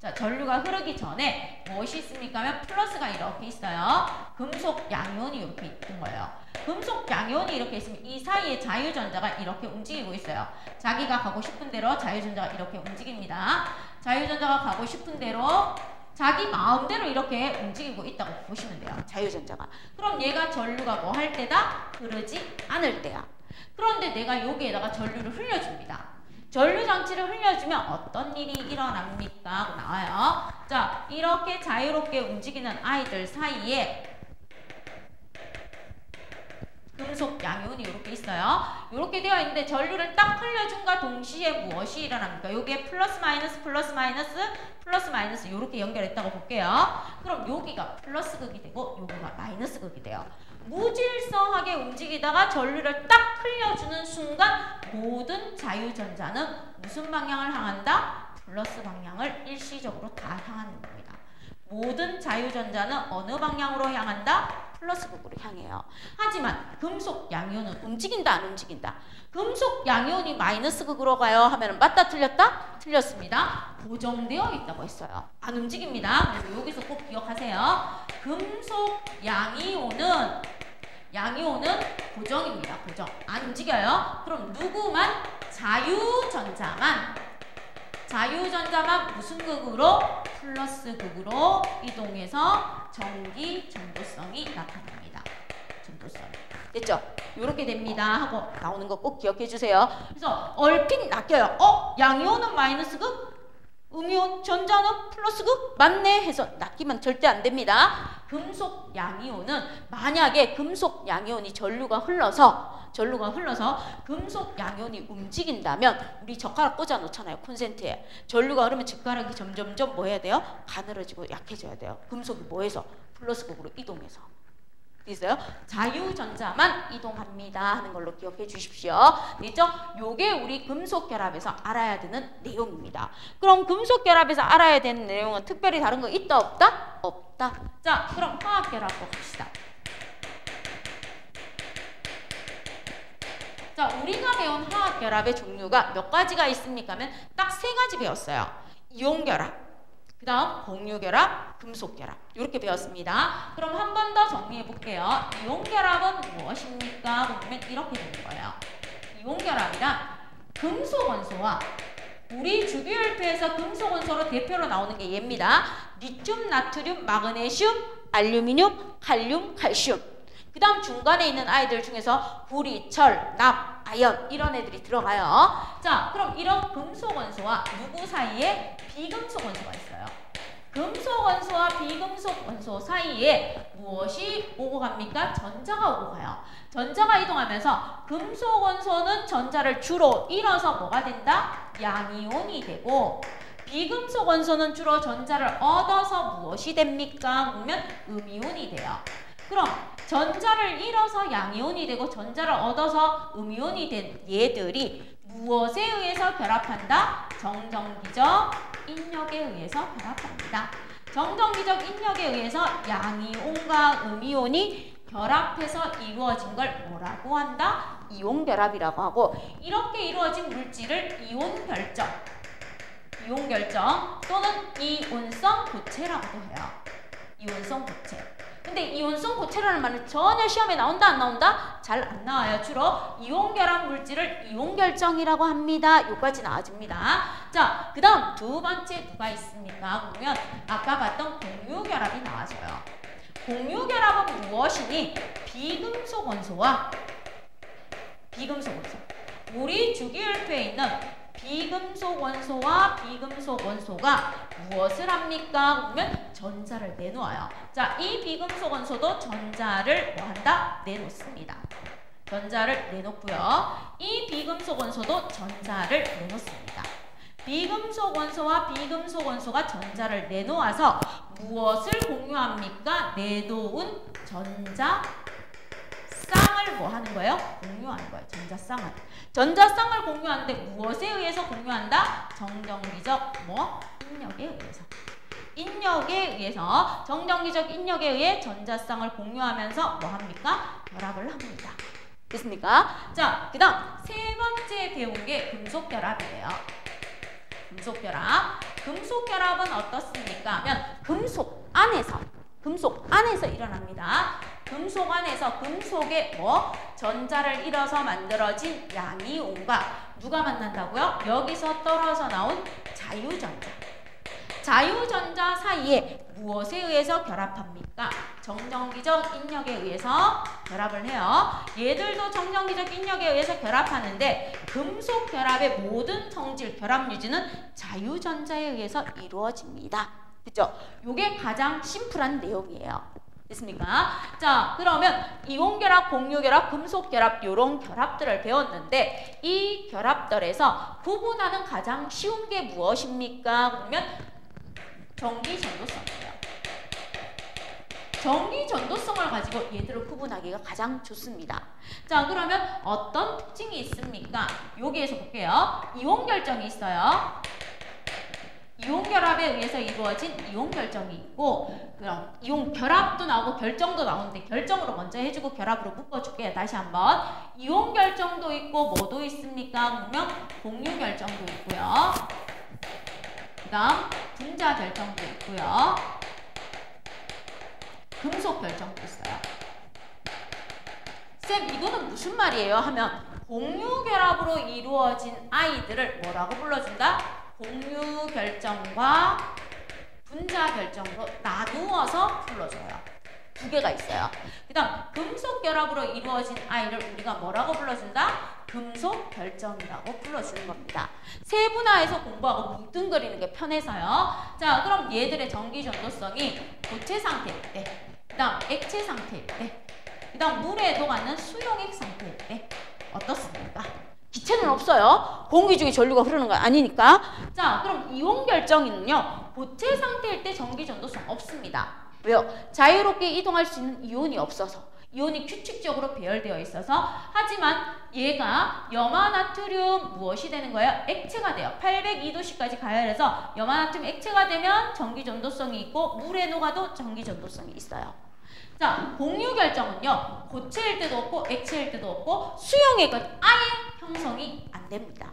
자, 전류가 흐르기 전에 무엇이 있습니까? 하면 플러스가 이렇게 있어요. 금속 양이온이 이렇게 있는 거예요. 금속 양이온이 이렇게 있으면 이 사이에 자유전자가 이렇게 움직이고 있어요. 자기가 가고 싶은 대로 자유전자가 이렇게 움직입니다. 자유전자가 가고 싶은 대로 자기 마음대로 이렇게 움직이고 있다고 보시면 돼요. 자유전자가. 그럼 얘가 전류가 뭐 할 때다? 흐르지 않을 때야. 그런데 내가 여기에다가 전류를 흘려줍니다. 전류 장치를 흘려주면 어떤 일이 일어납니까? 하고 나와요. 자, 이렇게 자유롭게 움직이는 아이들 사이에 금속 양이온이 이렇게 있어요. 이렇게 되어 있는데 전류를 딱 흘려준과 동시에 무엇이 일어납니까? 여기에 플러스 마이너스 플러스 마이너스 플러스 마이너스 이렇게 연결했다고 볼게요. 그럼 여기가 플러스 극이 되고 여기가 마이너스 극이 돼요. 무질서하게 움직이다가 전류를 딱 흘려주는 순간 모든 자유전자는 무슨 방향을 향한다? 플러스 방향을 일시적으로 다 향하는 겁니다. 모든 자유전자는 어느 방향으로 향한다? 플러스 극으로 향해요. 하지만 금속 양이온은 움직인다 안 움직인다? 금속 양이온이 마이너스 극으로 가요 하면 맞다 틀렸다? 틀렸습니다. 고정되어 있다고 했어요. 안 움직입니다. 그래서 여기서 꼭 기억하세요. 금속 양이온은 고정입니다. 고정. 안 움직여요. 그럼 누구만? 자유전자만 무슨 극으로? 플러스 극으로 이동해서 전기 전도성이 나타납니다. 전도성. 됐죠? 이렇게 됩니다 하고 나오는 거 꼭 기억해 주세요. 그래서 얼핏 낚여요. 양이온은 마이너스 극? 음이온 전자는 플러스 극? 맞네 해서 낚이면 절대 안 됩니다. 금속 양이온은 만약에 금속 양이온이 전류가 흘러서 금속 양이온이 움직인다면 우리 젓가락 꽂아 놓잖아요. 콘센트에. 전류가 흐르면 젓가락이 점점점 뭐 해야 돼요? 가늘어지고 약해져야 돼요. 금속이 뭐해서? 플러스 극으로 이동해서. 있어요? 자유전자만 이동합니다 하는 걸로 기억해 주십시오. 됐죠? 요게 우리 금속 결합에서 알아야 되는 내용입니다. 그럼 금속 결합에서 알아야 되는 내용은 특별히 다른 거 있다 없다? 없다. 자, 그럼 화학 결합 봅시다. 자, 우리가 배운 화학 결합의 종류가 몇 가지가 있습니까? 하면 딱 3가지 배웠어요. 이온결합, 그 다음 공유결합, 금속결합 이렇게 배웠습니다. 그럼 한 번 더 정리해 볼게요. 이온결합은 무엇입니까? 보면 이렇게 되는 거예요. 이온결합이란 금속원소와 우리 주기율표에서 금속원소로 대표로 나오는 게 얘입니다. 리튬, 나트륨, 마그네슘, 알루미늄, 칼륨, 칼슘. 그 다음 중간에 있는 아이들 중에서 구리, 철, 납, 아연 이런 애들이 들어가요. 자, 그럼 이런 금속원소와 누구 사이에 비금속원소가 있어요. 금속원소와 비금속원소 사이에 무엇이 오고 갑니까? 전자가 오고 가요. 전자가 이동하면서 금속원소는 전자를 주로 잃어서 뭐가 된다? 양이온이 되고 비금속원소는 주로 전자를 얻어서 무엇이 됩니까? 그러면 음이온이 돼요. 그럼 전자를 잃어서 양이온이 되고 전자를 얻어서 음이온이 된 얘들이 무엇에 의해서 결합한다? 정전기적 인력에 의해서 결합합니다. 정전기적 인력에 의해서 양이온과 음이온이 결합해서 이루어진 걸 뭐라고 한다? 이온결합이라고 하고 이렇게 이루어진 물질을 이온결정, 이온결정 또는 이온성 고체라고도 해요. 이온성 고체. 근데 이온성 고체라는 말은 전혀 시험에 나온다 안 나온다? 잘 안 나와요. 주로 이온결합 물질을 이온결정이라고 합니다. 요까지 나와줍니다. 자, 그 다음 두 번째 누가 있습니까? 그러면 아까 봤던 공유결합이 나와줘요. 공유결합은 무엇이니? 비금속 원소와 비금속 원소. 우리 주기율표에 있는 비금속 원소와 비금속 원소가 무엇을 합니까? 그러면 전자를 내놓아요. 자, 이 비금속 원소도 전자를 뭐 한다? 내놓습니다. 전자를 내놓고요. 이 비금속 원소도 전자를 내놓습니다. 비금속 원소와 비금속 원소가 전자를 내놓아서 무엇을 공유합니까? 내놓은 전자 쌍을 뭐 하는 거예요? 공유하는 거예요. 전자쌍을. 전자쌍을 공유하는데 무엇에 의해서 공유한다? 정전기적 뭐? 인력에 의해서. 인력에 의해서 정전기적 인력에 의해 전자쌍을 공유하면서 뭐 합니까? 결합을 합니다. 됐습니까? 자, 그 다음 세 번째 배운 게 금속결합이에요. 금속결합. 금속결합은 어떻습니까? 하면 금속 안에서 일어납니다. 금속 안에서 금속의 뭐? 전자를 잃어서 만들어진 양이온과 누가 만난다고요? 여기서 떨어져 나온 자유전자. 자유전자 사이에 무엇에 의해서 결합합니까? 정전기적 인력에 의해서 결합을 해요. 얘들도 정전기적 인력에 의해서 결합하는데 금속 결합의 모든 성질, 결합 유지는 자유전자에 의해서 이루어집니다. 그죠? 요게 가장 심플한 내용이에요. 됐습니까? 자, 그러면 이온결합, 공유결합, 금속결합 이런 결합들을 배웠는데 이 결합들에서 구분하는 가장 쉬운 게 무엇입니까? 그러면 전기전도성이에요. 전기전도성을 가지고 얘들을 구분하기가 가장 좋습니다. 자, 그러면 어떤 특징이 있습니까? 여기에서 볼게요. 이온결정이 있어요. 이온결합에 의해서 이루어진 이온결정이 있고 그럼 이온결합도 나오고 결정도 나오는데 결정으로 먼저 해주고 결합으로 묶어줄게요. 다시 한번 이온결정도 있고 뭐도 있습니까? 그러면 공유결정도 있고요. 그 다음 분자결정도 있고요. 금속결정도 있어요. 쌤 이거는 무슨 말이에요? 하면 공유결합으로 이루어진 아이들을 뭐라고 불러준다? 공유결정과 분자결정으로 나누어서 불러줘요. 두 개가 있어요. 그 다음 금속결합으로 이루어진 아이를 우리가 뭐라고 불러준다? 금속결정이라고 불러주는 겁니다. 세분화해서 공부하고 뭉뚱그리는 게 편해서요. 자, 그럼 얘들의 전기전도성이 고체 상태일 때, 그 다음 액체 상태일 때, 그 다음 물에 녹아있는 수용액 상태일 때 어떻습니까? 기체는 없어요. 공기 중에 전류가 흐르는 거 아니니까. 자, 그럼 이온결정이는요. 고체 상태일 때 전기전도성 없습니다. 왜요? 자유롭게 이동할 수 있는 이온이 없어서. 이온이 규칙적으로 배열되어 있어서. 하지만 얘가 염화나트륨 무엇이 되는 거예요? 액체가 돼요. 802도씨까지 가열해서 염화나트륨 액체가 되면 전기전도성이 있고 물에 녹아도 전기전도성이 있어요. 자, 공유결정은요. 고체일 때도 없고 액체일 때도 없고 수용액은 아예 형성이 안 됩니다.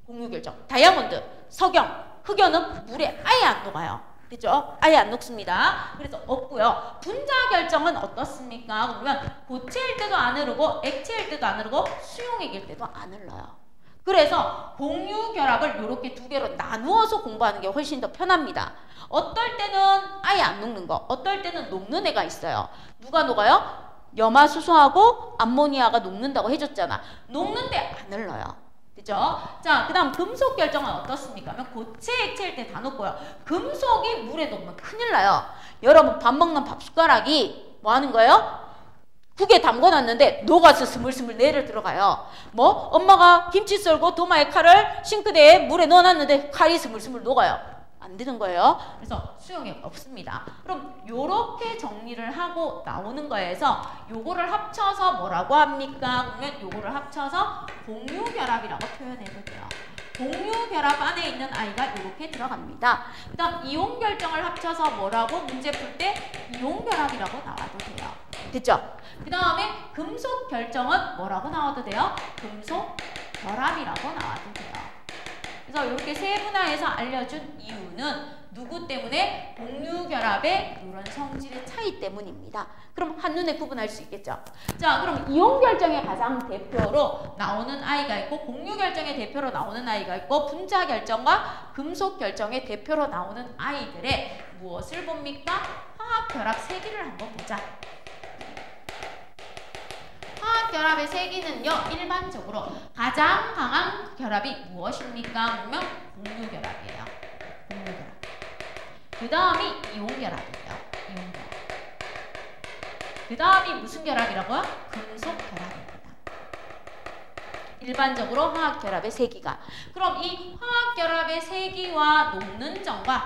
공유결정. 다이아몬드, 석영, 흑연은 물에 아예 안 녹아요. 그죠? 아예 안 녹습니다. 그래서 없고요. 분자 결정은 어떻습니까? 그러면 고체일 때도 안 흐르고 액체일 때도 안 흐르고 수용액일 때도 안 흘러요. 그래서 공유 결합을 이렇게 두 개로 나누어서 공부하는 게 훨씬 더 편합니다. 어떨 때는 아예 안 녹는 거, 어떨 때는 녹는 애가 있어요. 누가 녹아요? 염화수소하고 암모니아가 녹는다고 해줬잖아. 녹는데 안 흘러요. 그죠? 자, 그 다음 금속 결정은 어떻습니까? 고체, 액체일 때 다 녹고요. 금속이 물에 녹으면 큰일 나요. 여러분 밥 먹는 밥 숟가락이 뭐 하는 거예요? 국에 담궈놨는데 녹아서 스물스물 내려 들어가요. 뭐 엄마가 김치 썰고 도마에 칼을 싱크대에 물에 넣어놨는데 칼이 스물스물 녹아요. 안 되는 거예요. 그래서 수용액 없습니다. 그럼 요렇게 정리를 하고 나오는 거에서 요거를 합쳐서 뭐라고 합니까? 그러면 요거를 합쳐서 공유결합이라고 표현해도 돼요. 공유결합 안에 있는 아이가 이렇게 들어갑니다. 그 다음 이온결정을 합쳐서 뭐라고 문제 풀 때 이온결합이라고 나와도 돼요. 됐죠? 그 다음에 금속결정은 뭐라고 나와도 돼요? 금속결합이라고 나와도 돼요. 그래서 이렇게 세분화해서 알려준 이유는 누구 때문에? 공유결합의 이런 성질의 차이 때문입니다. 그럼 한눈에 구분할 수 있겠죠? 자, 그럼 이온결정의 가장 대표로 나오는 아이가 있고 공유결정의 대표로 나오는 아이가 있고 분자결정과 금속결정의 대표로 나오는 아이들의 무엇을 봅니까? 화학결합 세기를 한번 보자. 화학결합의 세기는요, 일반적으로 가장 강한 결합이 무엇입니까? 그러면 공유결합이에요. 공유결합. 그 다음이 이온결합이에요. 이온결합. 그 다음이 무슨 결합이라고요? 금속결합입니다. 일반적으로 화학결합의 세기가. 그럼 이 화학결합의 세기와 녹는 점과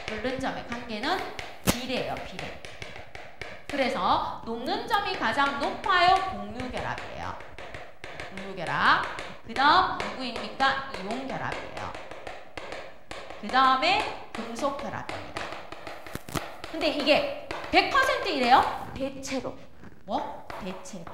끓는 점의 관계는 비례예요. 비례. 그래서 녹는 점이 가장 높아요. 공유결합이에요. 공유결합. 그 다음 누구입니까? 이온결합이에요. 그 다음에 금속결합입니다. 근데 이게 100% 이래요? 대체로. 뭐? 대체로.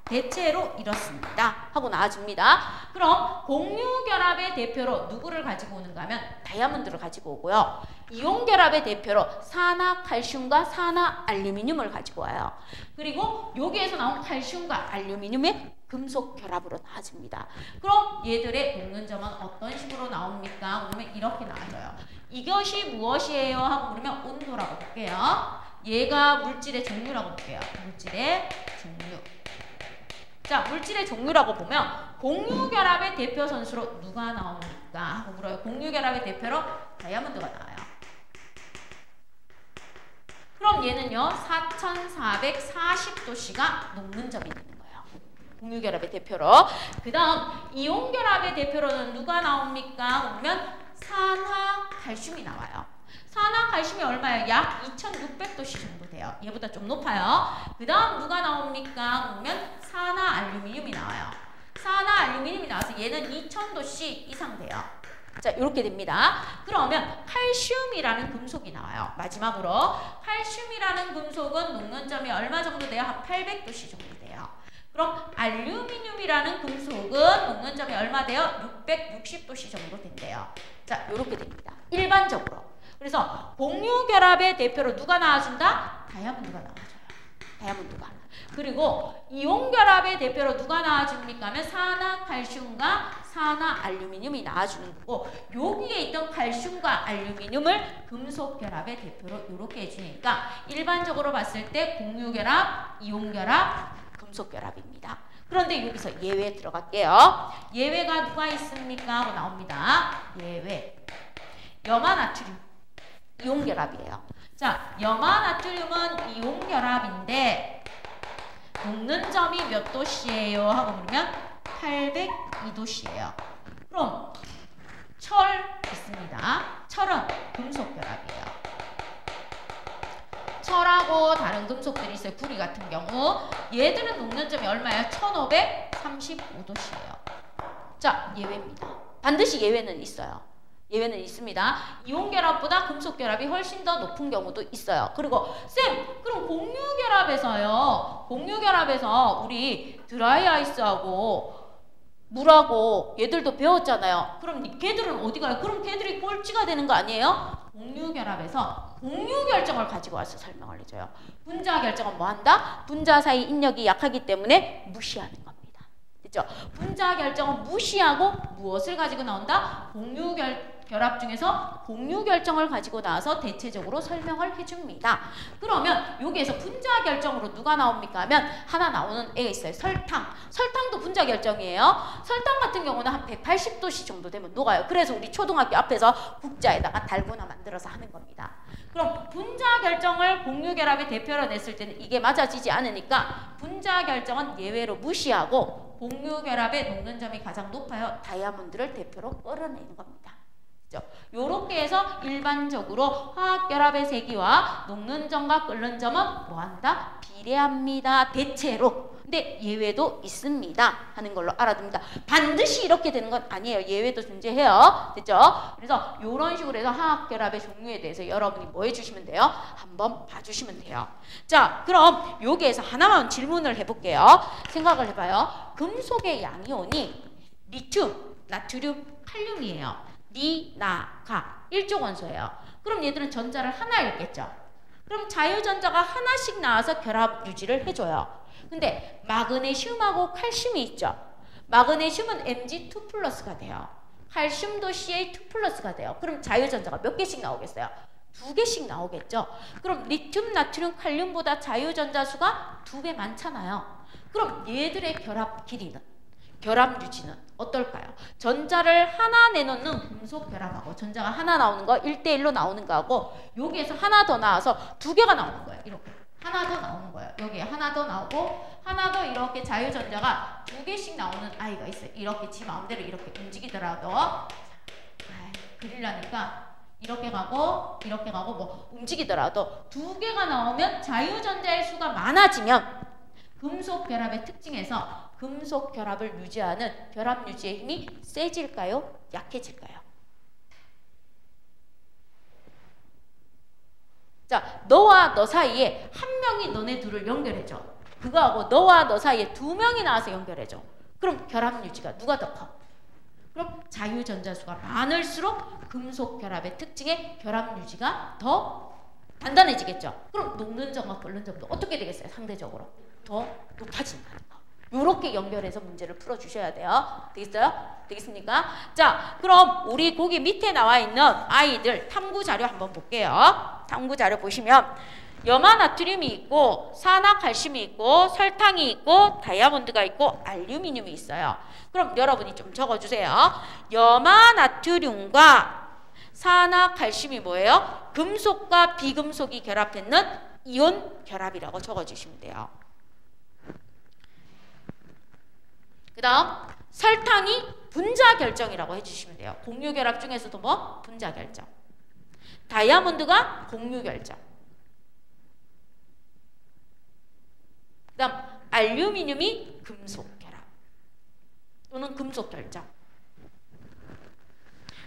대체로 이렇습니다. 하고 나와줍니다. 그럼 공유결합의 대표로 누구를 가지고 오는가 하면 다이아몬드를 가지고 오고요. 이온결합의 대표로 산화칼슘과 산화알루미늄을 가지고 와요. 그리고 여기에서 나온 칼슘과 알루미늄의 금속결합으로 나와집니다. 그럼 얘들의 녹는 점은 어떤 식으로 나옵니까? 그러면 이렇게 나와져요. 이것이 무엇이에요? 하고 그러면 온도라고 볼게요. 얘가 물질의 종류라고 볼게요. 물질의 종류. 자, 물질의 종류라고 보면 공유결합의 대표 선수로 누가 나옵니까? 하고 물어요. 공유결합의 대표로 다이아몬드가 나와요. 그럼 얘는요, 4440도씨가 녹는 점이 되는 거예요. 공유결합의 대표로. 그 다음 이온결합의 대표로는 누가 나옵니까? 그러면 산화칼슘이 나와요. 산화칼슘이 얼마예요? 약 2600도씨 정도 돼요. 얘보다 좀 높아요. 그 다음 누가 나옵니까? 그러면 산화알루미늄이 나와요. 산화알루미늄이 나와서 얘는 2000도씨 이상 돼요. 자, 이렇게 됩니다. 그러면 칼슘이라는 금속이 나와요. 마지막으로 칼슘이라는 금속은 녹는 점이 얼마 정도 돼요? 한 800도씨 정도 돼요. 그럼 알루미늄이라는 금속은 녹는 점이 얼마 돼요? 660도씨 정도 된대요. 자, 이렇게 됩니다. 일반적으로. 그래서 공유결합의 대표로 누가 나와준다? 다이아몬드가 나와줘요. 다이아몬드가. 그리고 이온결합의 대표로 누가 나와줍니까? 하면 산화칼슘과 산화알루미늄이 나와주는 거고, 여기에 있던 칼슘과 알루미늄을 금속결합의 대표로 이렇게 해주니까 일반적으로 봤을 때 공유결합, 이온결합, 금속결합입니다. 그런데 여기서 예외 들어갈게요. 예외가 누가 있습니까? 하고 나옵니다. 예외. 염화나트륨. 이온결합이에요. 자, 염화나트륨은 이온결합인데 녹는 점이 몇 도씨예요? 하고 물으면 802도씨예요. 그럼 철 있습니다. 철은 금속결합이에요. 철하고 다른 금속들이 있어요. 구리 같은 경우. 얘들은 녹는 점이 얼마예요? 1535도씨예요. 자, 예외입니다. 반드시 예외는 있어요. 예외는 있습니다. 이온결합보다 금속결합이 훨씬 더 높은 경우도 있어요. 그리고 쌤, 그럼 공유결합에서 우리 드라이아이스하고 물하고 얘들도 배웠잖아요. 그럼 걔들은 어디 가요? 그럼 걔들이 꼴찌가 되는 거 아니에요? 공유결합에서 공유결정을 가지고 와서 설명을 해줘요. 분자결정은 뭐 한다? 분자 사이 인력이 약하기 때문에 무시하는 겁니다. 됐죠? 분자결정은 무시하고 무엇을 가지고 나온다? 공유결합 중에서 공유결정을 가지고 나와서 대체적으로 설명을 해줍니다. 그러면 여기에서 분자결정으로 누가 나옵니까? 하면 하나 나오는 애가 있어요. 설탕. 설탕도 분자결정이에요. 설탕 같은 경우는 한 180도씨 정도 되면 녹아요. 그래서 우리 초등학교 앞에서 국자에다가 달고나 만들어서 하는 겁니다. 그럼 분자결정을 공유결합의 대표로 냈을 때는 이게 맞아지지 않으니까 분자결정은 예외로 무시하고 공유결합의 녹는 점이 가장 높아요. 다이아몬드를 대표로 끌어내는 겁니다. 요렇게 해서 일반적으로 화학결합의 세기와 녹는 점과 끓는 점은 뭐한다? 비례합니다. 대체로. 근데 예외도 있습니다. 하는 걸로 알아둡니다. 반드시 이렇게 되는 건 아니에요. 예외도 존재해요. 됐죠? 그래서 이런 식으로 해서 화학결합의 종류에 대해서 여러분이 뭐 해주시면 돼요? 한번 봐주시면 돼요. 자, 그럼 여기에서 하나만 질문을 해볼게요. 생각을 해봐요. 금속의 양이온이 리튬, 나트륨, 칼륨이에요. 리, 나, 가. 일조 원소예요. 그럼 얘들은 전자를 하나 읽겠죠. 그럼 자유전자가 하나씩 나와서 결합 유지를 해줘요. 근데 마그네슘하고 칼슘이 있죠. 마그네슘은 Mg2 플러스가 돼요. 칼슘도 Ca2 플러스가 돼요. 그럼 자유전자가 몇 개씩 나오겠어요? 2개씩 나오겠죠. 그럼 리튬, 나트륨, 칼륨보다 자유전자 수가 2배 많잖아요. 그럼 얘들의 결합 길이는, 결합 유지는 어떨까요? 전자를 하나 내놓는 금속 결합하고 전자가 하나 나오는 거 1대1로 나오는 거하고 여기에서 하나 더 나와서 2개가 나오는 거예요. 이렇게 하나 더 나오는 거예요. 여기에 하나 더 나오고 하나 더 이렇게 자유전자가 2개씩 나오는 아이가 있어요. 이렇게 지 마음대로 이렇게 움직이더라도 그리려니까 이렇게 가고 뭐 움직이더라도 2개가 나오면 자유전자의 수가 많아지면 금속 결합의 특징에서 금속 결합을 유지하는 결합 유지의 힘이 세질까요? 약해질까요? 자, 너와 너 사이에 한 명이 너네 둘을 연결해줘. 그거하고 너와 너 사이에 2명이 나와서 연결해줘. 그럼 결합 유지가 누가 더 커? 그럼 자유전자 수가 많을수록 금속 결합의 특징에 결합 유지가 더 단단해지겠죠. 그럼 녹는 점과 끓는 점도 어떻게 되겠어요? 상대적으로 더 높아진다는 거. 요렇게 연결해서 문제를 풀어주셔야 돼요. 되겠어요? 되겠습니까? 자, 그럼 우리 거기 밑에 나와 있는 아이들 탐구 자료 한번 볼게요. 탐구 자료 보시면 염화나트륨이 있고 산화칼슘이 있고 설탕이 있고 다이아몬드가 있고 알루미늄이 있어요. 그럼 여러분이 좀 적어주세요. 염화나트륨과 산화칼슘이 뭐예요? 금속과 비금속이 결합했는 이온 결합이라고 적어주시면 돼요. 그 다음 설탕이 분자결정이라고 해주시면 돼요. 공유결합 중에서도 뭐? 분자결정. 다이아몬드가 공유결정. 그 다음 알루미늄이 금속결합 또는 금속결정.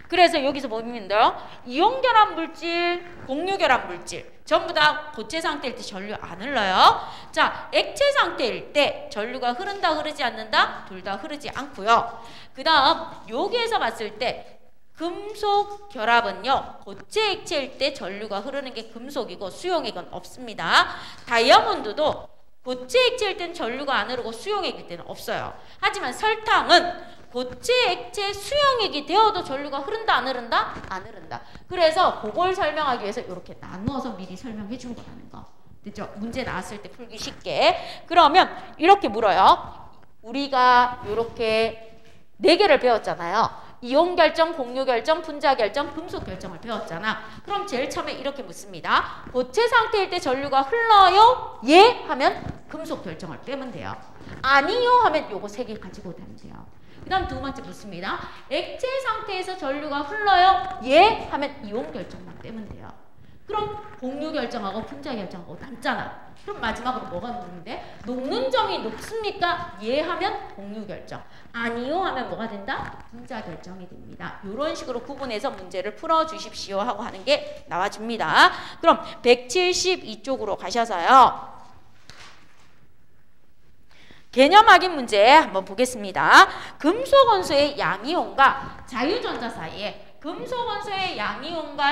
그래서 여기서 보면 돼요. 이온결합 물질, 공유결합 물질 전부 다 고체 상태일 때 전류 안 흘러요. 자, 액체 상태일 때 전류가 흐른다 흐르지 않는다? 둘 다 흐르지 않고요. 그 다음 여기에서 봤을 때 금속 결합은요. 고체 액체일 때 전류가 흐르는 게 금속이고 수용액은 없습니다. 다이아몬드도 고체 액체일 땐 전류가 안 흐르고 수용액일 때는 없어요. 하지만 설탕은 고체 액체 수용액이 되어도 전류가 흐른다 안 흐른다? 안 흐른다. 그래서 그걸 설명하기 위해서 이렇게 나누어서 미리 설명해 준 거라는 거. 됐죠? 문제 나왔을 때 풀기 쉽게. 그러면 이렇게 물어요. 우리가 이렇게 4개를 배웠잖아요. 이온 결정, 공유 결정, 분자 결정, 금속 결정을 배웠잖아. 그럼 제일 처음에 이렇게 묻습니다. 고체 상태일 때 전류가 흘러요? 예? 하면 금속 결정을 빼면 돼요. 아니요? 하면 요거 3개 가지고 되면 돼요. 그 다음 2번째 묻습니다. 액체 상태에서 전류가 흘러요? 예? 하면 이온 결정만 빼면 돼요. 그럼 공유 결정하고 분자 결정하고 남잖아. 그럼 마지막으로 뭐가 묻는데? 녹는 점이 높습니까? 예 하면 공유 결정. 아니요 하면 뭐가 된다? 분자 결정이 됩니다. 이런 식으로 구분해서 문제를 풀어주십시오 하고 하는 게 나와줍니다. 그럼 172쪽으로 가셔서요. 개념 확인 문제 한번 보겠습니다. 금속 원소의 양이온과 자유전자 사이에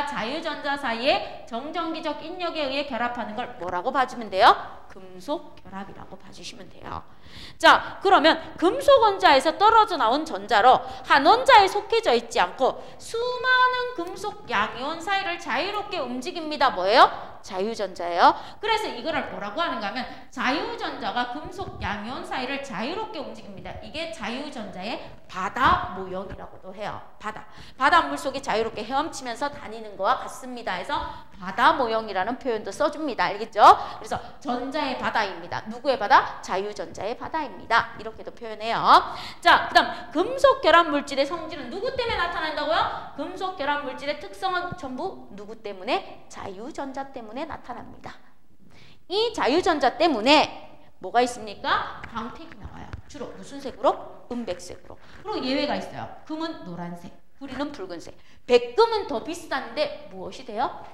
자유전자 사이에 정전기적 인력에 의해 결합하는 걸 뭐라고 봐주면 돼요? 금속 결합이라고 봐주시면 돼요. 자, 그러면 금속 원자에서 떨어져 나온 전자로 한 원자에 속해져 있지 않고 수많은 금속 양이온 사이를 자유롭게 움직입니다. 뭐예요? 자유전자예요. 그래서 이거를 뭐라고 하는가 하면 자유전자가 금속 양이온 사이를 자유롭게 움직입니다. 이게 자유전자의 바다 모형이라고도 해요. 바닷물 속에 자유롭게 헤엄치면서 다니는 거와 같습니다. 해서 바다 모형이라는 표현도 써줍니다. 알겠죠? 그래서 전자의 바다입니다. 누구의 바다? 자유전자의 바다입니다. 이렇게도 표현해요. 자, 그 다음 금속 결합 물질의 성질은 누구 때문에 나타난다고요? 금속 결합 물질의 특성은 전부 누구 때문에? 자유전자 때문에 나타납니다. 이 자유전자 때문에 뭐가 있습니까? 광택이 나와요. 주로 무슨 색으로? 은백색으로. 그리고 예외가 있어요. 금은 노란색, 구리는 붉은색. 백금은 더 비싼데 무엇이 돼요?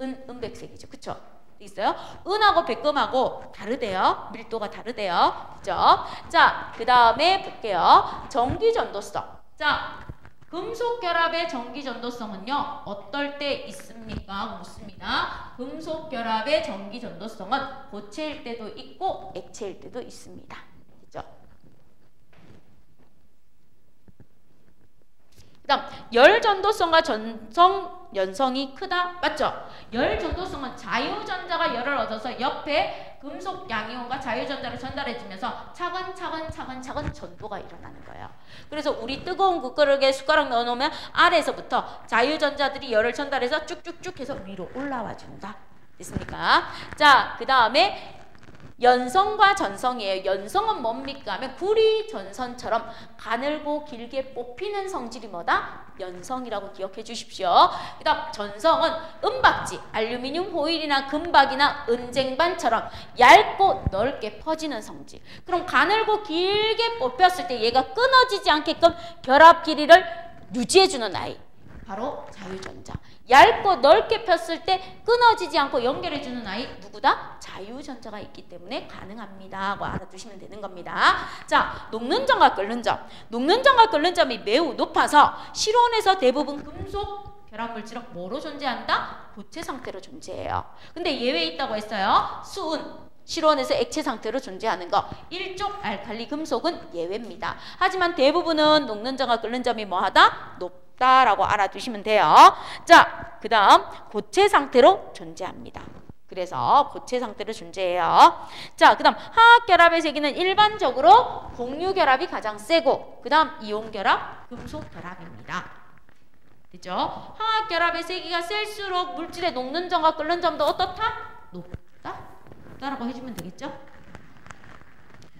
은백색이죠. 그쵸? 있어요? 은하고 백금하고 다르대요. 밀도가 다르대요. 그죠? 자, 그 다음에 볼게요. 전기전도성. 자, 금속 결합의 전기전도성은요, 어떨 때 있습니까? 묻습니다. 금속 결합의 전기전도성은 고체일 때도 있고 액체일 때도 있습니다. 그죠? 그 다음 열전도성과 연성이 크다? 맞죠? 열전도성은 자유전자가 열을 얻어서 옆에 금속 양이온과 자유전자를 전달해주면서 차근차근 전도가 일어나는 거예요. 그래서 우리 뜨거운 국그릇에 숟가락 넣어놓으면 아래에서부터 자유전자들이 열을 전달해서 쭉쭉쭉 해서 위로 올라와 준다. 됐습니까? 자, 그 다음에 연성과 전성이에요. 연성은 뭡니까? 하면 구리 전선처럼 가늘고 길게 뽑히는 성질이 뭐다? 연성이라고 기억해 주십시오. 그 다음 전성은 은박지, 알루미늄 호일이나 금박이나 은쟁반처럼 얇고 넓게 퍼지는 성질. 그럼 가늘고 길게 뽑혔을 때 얘가 끊어지지 않게끔 결합 길이를 유지해주는 아이, 바로 자유전자. 얇고 넓게 폈을 때 끊어지지 않고 연결해주는 아이 누구다? 자유전자가 있기 때문에 가능합니다 하고 알아두시면 되는 겁니다. 자, 녹는 점과 끓는 점. 녹는 점과 끓는 점이 매우 높아서 실온에서 대부분 금속 결합물질은 뭐로 존재한다? 고체 상태로 존재해요. 근데 예외 있다고 했어요. 수은 실온에서 액체 상태로 존재하는 거. 일족 알칼리 금속은 예외입니다. 하지만 대부분은 녹는 점과 끓는 점이 뭐하다? 높다라고 알아두시면 돼요. 자, 그 다음 고체 상태로 존재합니다. 그래서 고체 상태로 존재해요. 자, 그 다음 화학결합의 세기는 일반적으로 공유결합이 가장 세고 그 다음 이온결합, 금속결합입니다. 그죠? 화학결합의 세기가 셀수록 물질의 녹는 점과 끓는 점도 어떻다? 높다? 라고 해주면 되겠죠?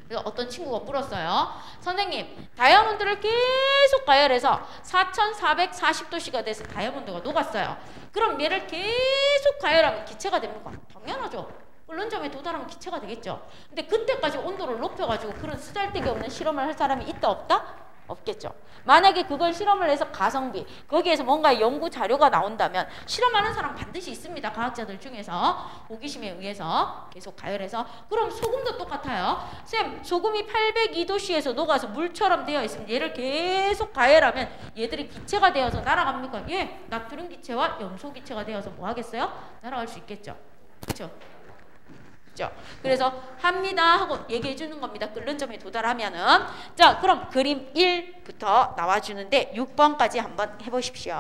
그래서 어떤 친구가 물었어요. 선생님, 다이아몬드를 계속 가열해서 4440도씨가 돼서 다이아몬드가 녹았어요. 그럼 얘를 계속 가열하면 기체가 됩니까? 당연하죠. 끓는 점에 도달하면 기체가 되겠죠. 근데 그때까지 온도를 높여가지고 그런 쓰잘데기 없는 실험을 할 사람이 있다 없다? 없겠죠. 만약에 그걸 실험을 해서 가성비, 거기에서 뭔가 연구 자료가 나온다면 실험하는 사람 반드시 있습니다. 과학자들 중에서 호기심에 의해서 계속 가열해서. 그럼 소금도 똑같아요. 쌤, 소금이 802도씨에서 녹아서 물처럼 되어 있으면 얘를 계속 가열하면 얘들이 기체가 되어서 날아갑니까? 예, 나트륨 기체와 염소 기체가 되어서 뭐 하겠어요? 날아갈 수 있겠죠. 그렇죠? 그래서 합니다 하고 얘기해 주는 겁니다. 끓는 점에 도달하면은. 자, 그럼 그림 1부터 나와주는데 6번까지 한번 해보십시오.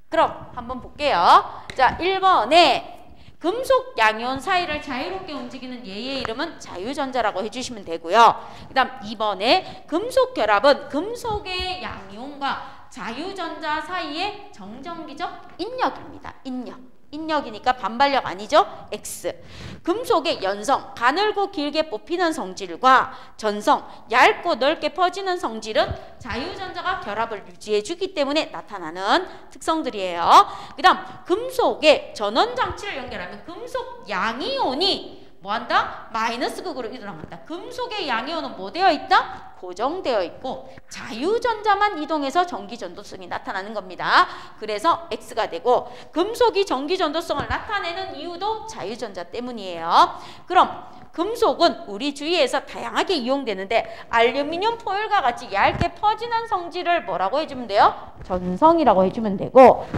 그럼 한번 볼게요. 자, 1번에 금속 양이온 사이를 자유롭게 움직이는 얘의 이름은 자유전자라고 해주시면 되고요. 그 다음 2번에 금속 결합은 금속의 양이온과 자유전자 사이의 정전기적 인력입니다. 인력이니까 반발력 아니죠? X. 금속의 연성, 가늘고 길게 뽑히는 성질과 전성, 얇고 넓게 퍼지는 성질은 자유전자가 결합을 유지해주기 때문에 나타나는 특성들이에요. 그 다음 금속의 전원장치를 연결하면 금속 양이온이 뭐한다? 마이너스 극으로 이동한다. 금속의 양이온은 뭐 되어 있다? 고정되어 있고 자유전자만 이동해서 전기전도성이 나타나는 겁니다. 그래서 X가 되고 금속이 전기전도성을 나타내는 이유도 자유전자 때문이에요. 그럼 금속은 우리 주위에서 다양하게 이용되는데 알루미늄 포일과 같이 얇게 퍼지는 성질을 뭐라고 해주면 돼요? 전성이라고 해주면 되고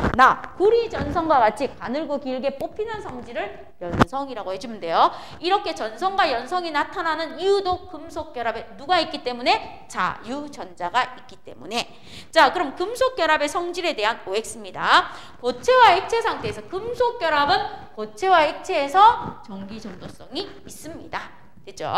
구리 전성과 같이 가늘고 길게 뽑히는 성질을 연성이라고 해주면 돼요. 이렇게 전성과 연성이 나타나는 이유도 금속 결합에 누가 있기 때문에? 자유전자가 있기 때문에. 자, 그럼 금속 결합의 성질에 대한 OX입니다. 고체와 액체 상태에서 금속 결합은 고체와 액체에서 전기 전도성이 있습니다. 됐죠?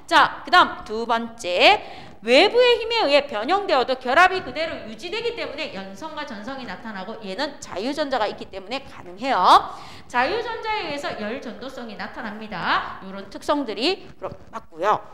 자, 그 다음 두 번째. 외부의 힘에 의해 변형되어도 결합이 그대로 유지되기 때문에 연성과 전성이 나타나고 얘는 자유전자가 있기 때문에 가능해요. 자유전자에 의해서 열전도성이 나타납니다. 이런 특성들이 그럼 맞고요.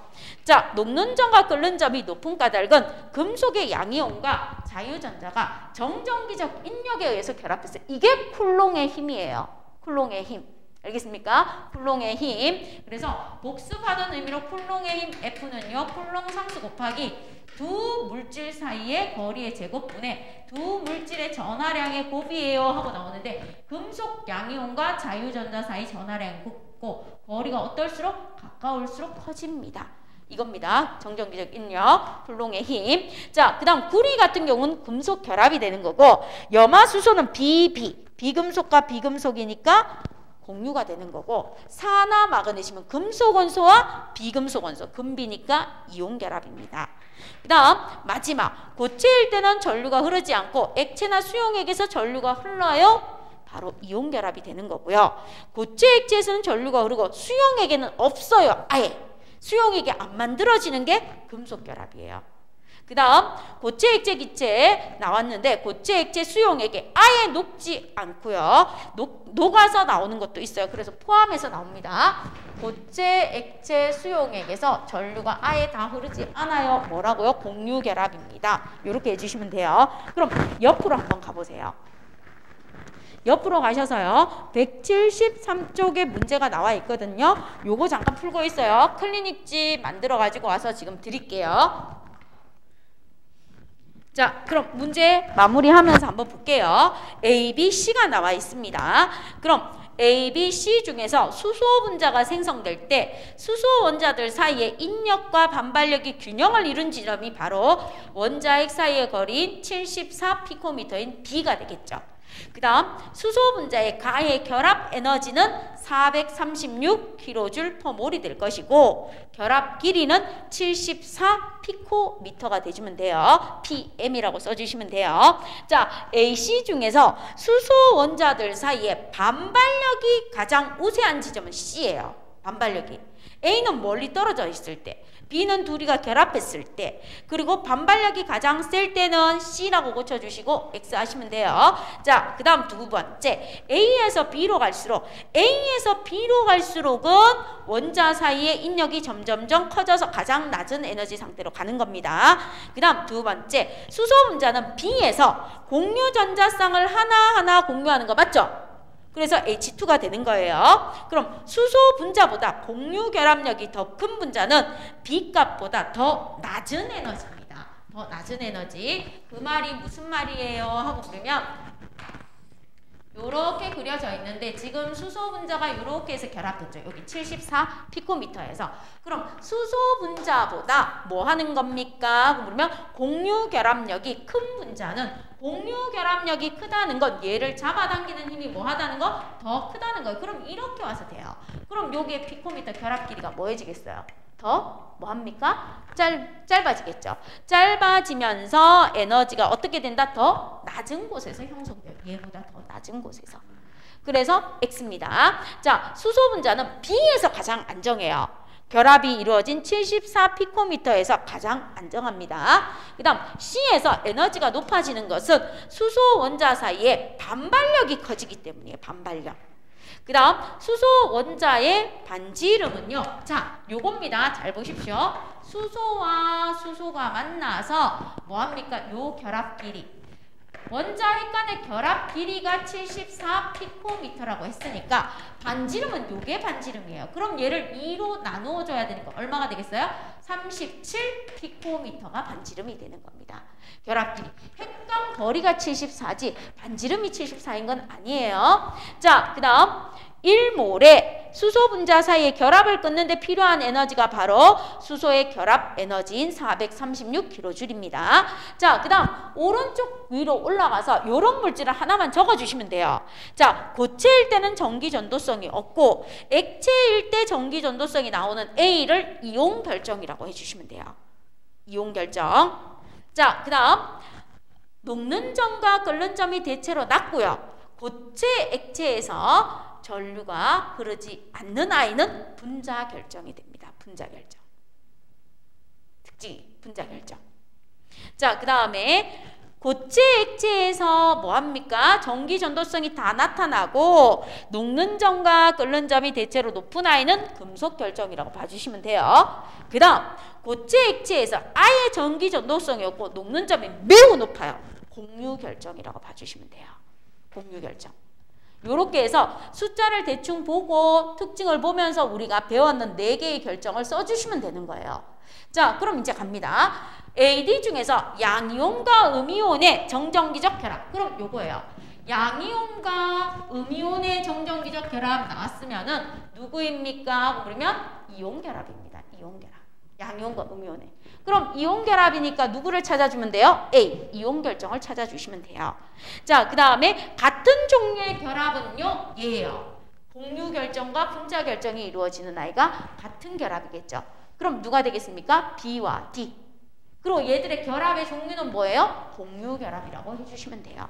자, 녹는 점과 끓는 점이 높은 까닭은 금속의 양이온과 자유전자가 정전기적 인력에 의해서 결합했어요. 이게 쿨롱의 힘이에요. 쿨롱의 힘. 알겠습니까? 쿨롱의 힘. 그래서 복습하던 의미로 쿨롱의 힘 F는요. 쿨롱 상수 곱하기 두 물질 사이의 거리의 제곱분의 두 물질의 전하량의 곱이에요 하고 나오는데 금속 양이온과 자유전자 사이 전하량이 곱고 거리가 어떨수록 가까울수록 커집니다. 이겁니다. 정전기적 인력, 쿨롱의 힘. 자, 그 다음 구리 같은 경우는 금속 결합이 되는 거고 염화수소는 비금속과 비금속이니까 공유가 되는 거고 산화 마그네슘은 금속 원소와 비금속 원소, 금비니까 이온 결합입니다. 그 다음 마지막 고체일 때는 전류가 흐르지 않고 액체나 수용액에서 전류가 흘러요. 바로 이온 결합이 되는 거고요. 고체 액체에서는 전류가 흐르고 수용액에는 없어요. 아예 수용액이 안 만들어지는 게 금속 결합이에요. 그 다음 고체 액체 기체에 나왔는데 고체 액체 수용액에 아예 녹지 않고요. 녹아서 나오는 것도 있어요. 그래서 포함해서 나옵니다. 고체 액체 수용액에서 전류가 아예 다 흐르지 않아요. 뭐라고요? 공유 결합입니다. 이렇게 해주시면 돼요. 그럼 옆으로 한번 가보세요. 옆으로 가셔서요. 173쪽에 문제가 나와 있거든요. 요거 잠깐 풀고 있어요. 클리닉지 만들어 가지고 와서 지금 드릴게요. 자, 그럼 문제 마무리하면서 한번 볼게요. A, B, C가 나와 있습니다. 그럼 A, B, C 중에서 수소 분자가 생성될 때 수소 원자들 사이의 인력과 반발력이 균형을 이룬 지점이 바로 원자핵 사이의 거리인 74 피코미터인 B가 되겠죠. 그 다음 수소 분자의 가해 결합 에너지는 436kJ/몰이 될 것이고 결합 길이는 74 피코미터가 되시면 돼요. PM이라고 써주시면 돼요. 자, AC 중에서 수소 원자들 사이에 반발력이 가장 우세한 지점은 C예요. 반발력이. A는 멀리 떨어져 있을 때, B는 둘이가 결합했을 때, 그리고 반발력이 가장 셀 때는 C라고 고쳐주시고 X 하시면 돼요. 자, 그 다음 두 번째, A에서 B로 갈수록은 원자 사이의 인력이 점점점 커져서 가장 낮은 에너지 상태로 가는 겁니다. 그 다음 두 번째, 수소 분자는 B에서 공유 전자쌍을 하나하나 공유하는 거 맞죠? 그래서 H2가 되는 거예요. 그럼 수소 분자보다 공유 결합력이 더 큰 분자는 B 값보다 더 낮은 에너지입니다. 더 낮은 에너지. 그 말이 무슨 말이에요? 하고 그러면 요렇게 그려져 있는데 지금 수소 분자가 이렇게 해서 결합됐죠. 여기 74 피코미터에서. 그럼 수소 분자보다 뭐 하는 겁니까? 그러면 공유 결합력이 큰 분자는 공유 결합력이 크다는 건 얘를 잡아당기는 힘이 뭐 하다는 거? 더 크다는 거예요. 그럼 이렇게 와서 돼요. 그럼 요게 피코미터 결합 길이가 뭐해지겠어요? 더 뭐합니까? 짧아지겠죠. 짧아지면서 에너지가 어떻게 된다? 더 낮은 곳에서 형성돼요. 얘보다 더 낮은 곳에서. 그래서 X입니다. 자, 수소 분자는 B에서 가장 안정해요. 결합이 이루어진 74 피코미터에서 가장 안정합니다. 그 다음 C에서 에너지가 높아지는 것은 수소 원자 사이에 반발력이 커지기 때문이에요. 반발력. 그 다음 수소 원자의 반지 이름은요. 자, 요겁니다. 잘 보십시오. 수소와 수소가 만나서 뭐합니까? 요 결합끼리. 원자핵 간의 결합 길이가 74 피코미터라고 했으니까 반지름은 요게 반지름이에요. 그럼 얘를 2로 나누어 줘야 되니까 얼마가 되겠어요? 37 피코미터가 반지름이 되는 겁니다. 결합 길이. 핵간 거리가 74지 반지름이 74인 건 아니에요. 자, 그 다음 1몰의 수소 분자 사이의 결합을 끊는 데 필요한 에너지가 바로 수소의 결합 에너지인 436kJ입니다. 자, 그 다음 오른쪽 위로 올라가서 이런 물질을 하나만 적어주시면 돼요. 자, 고체일 때는 전기 전도성이 없고 액체일 때 전기 전도성이 나오는 A를 이온 결정이라고 해주시면 돼요. 이온 결정. 자, 그 다음 녹는 점과 끓는 점이 대체로 낮고요. 고체 액체에서 전류가 흐르지 않는 아이는 분자 결정이 됩니다. 분자 결정. 특징이 분자 결정. 자, 그 다음에 고체 액체에서 뭐합니까? 전기 전도성이 다 나타나고 녹는 점과 끓는 점이 대체로 높은 아이는 금속 결정이라고 봐주시면 돼요. 그 다음 고체 액체에서 아예 전기 전도성이 없고 녹는 점이 매우 높아요. 공유 결정이라고 봐주시면 돼요. 공유 결정. 요렇게 해서 숫자를 대충 보고 특징을 보면서 우리가 배웠는 4개의 결정을 써주시면 되는 거예요. 자, 그럼 이제 갑니다. AD 중에서 양이온과 음이온의 정전기적 결합. 그럼 요거예요. 양이온과 음이온의 정전기적 결합 나왔으면은 누구입니까? 그러면 이온 결합입니다. 이온 결합. 양이온과 음이온의. 그럼 이온 결합이니까 누구를 찾아주면 돼요? A, 이온 결정을 찾아주시면 돼요. 자, 그 다음에 같은 종류의 결합은요, 얘예요. 공유 결정과 분자 결정이 이루어지는 아이가 같은 결합이겠죠. 그럼 누가 되겠습니까? B와 D. 그리고 얘들의 결합의 종류는 뭐예요? 공유 결합이라고 해주시면 돼요.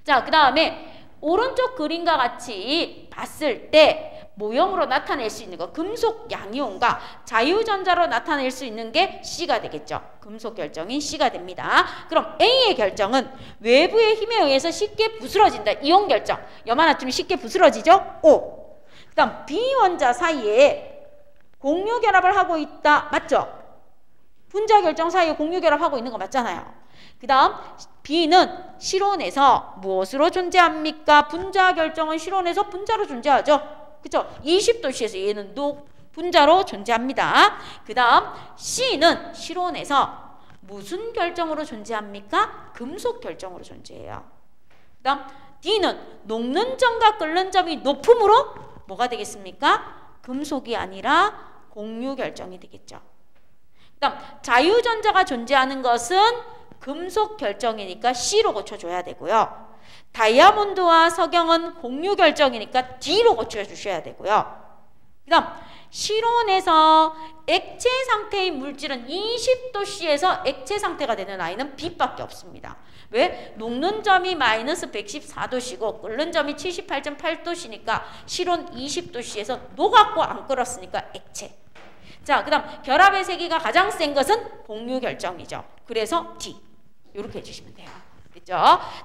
자, 그 다음에 오른쪽 그림과 같이 봤을 때 모형으로 나타낼 수 있는 거 금속 양이온과 자유전자로 나타낼 수 있는 게 C가 되겠죠. 금속 결정인 C가 됩니다. 그럼 A의 결정은 외부의 힘에 의해서 쉽게 부스러진다. 이온 결정. 요만하쯤 쉽게 부스러지죠? O. 그 다음 B 원자 사이에 공유 결합을 하고 있다. 맞죠? 분자 결정 사이에 공유 결합하고 있는 거 맞잖아요. 그 다음 B는 실온에서 무엇으로 존재합니까? 분자 결정은 실온에서 분자로 존재하죠. 그쵸? 20도씨에서 얘는 분자로 존재합니다. 그 다음 C는 실온에서 무슨 결정으로 존재합니까? 금속 결정으로 존재해요. 그 다음 D는 녹는 점과 끓는 점이 높음으로 뭐가 되겠습니까? 금속이 아니라 공유 결정이 되겠죠. 그 다음 자유전자가 존재하는 것은 금속 결정이니까 C로 고쳐줘야 되고요. 다이아몬드와 석영은 공유 결정이니까 D로 고쳐주셔야 되고요. 그 다음 실온에서 액체 상태의 물질은 20도씨에서 액체 상태가 되는 아이는 B밖에 없습니다. 왜? 녹는 점이 마이너스 114도씨고 끓는 점이 78.8도씨니까 실온 20도씨에서 녹았고 안 끓었으니까 액체. 자, 그 다음 결합의 세기가 가장 센 것은 공유 결정이죠. 그래서 D. 이렇게 해주시면 돼요. 그죠?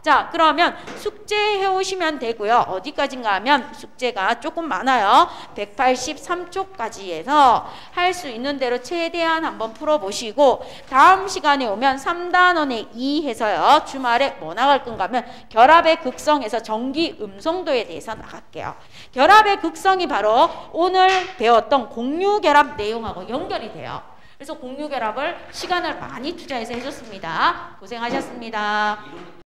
자, 그러면 숙제 해오시면 되고요. 어디까지인가 하면 숙제가 조금 많아요. 183쪽까지 해서 할 수 있는 대로 최대한 한번 풀어보시고 다음 시간에 오면 3단원에 2 해서요. 주말에 뭐 나갈 건가 하면 결합의 극성에서 전기 음성도에 대해서 나갈게요. 결합의 극성이 바로 오늘 배웠던 공유 결합 내용하고 연결이 돼요. 그래서 공유 결합을 시간을 많이 투자해서 해줬습니다. 고생하셨습니다.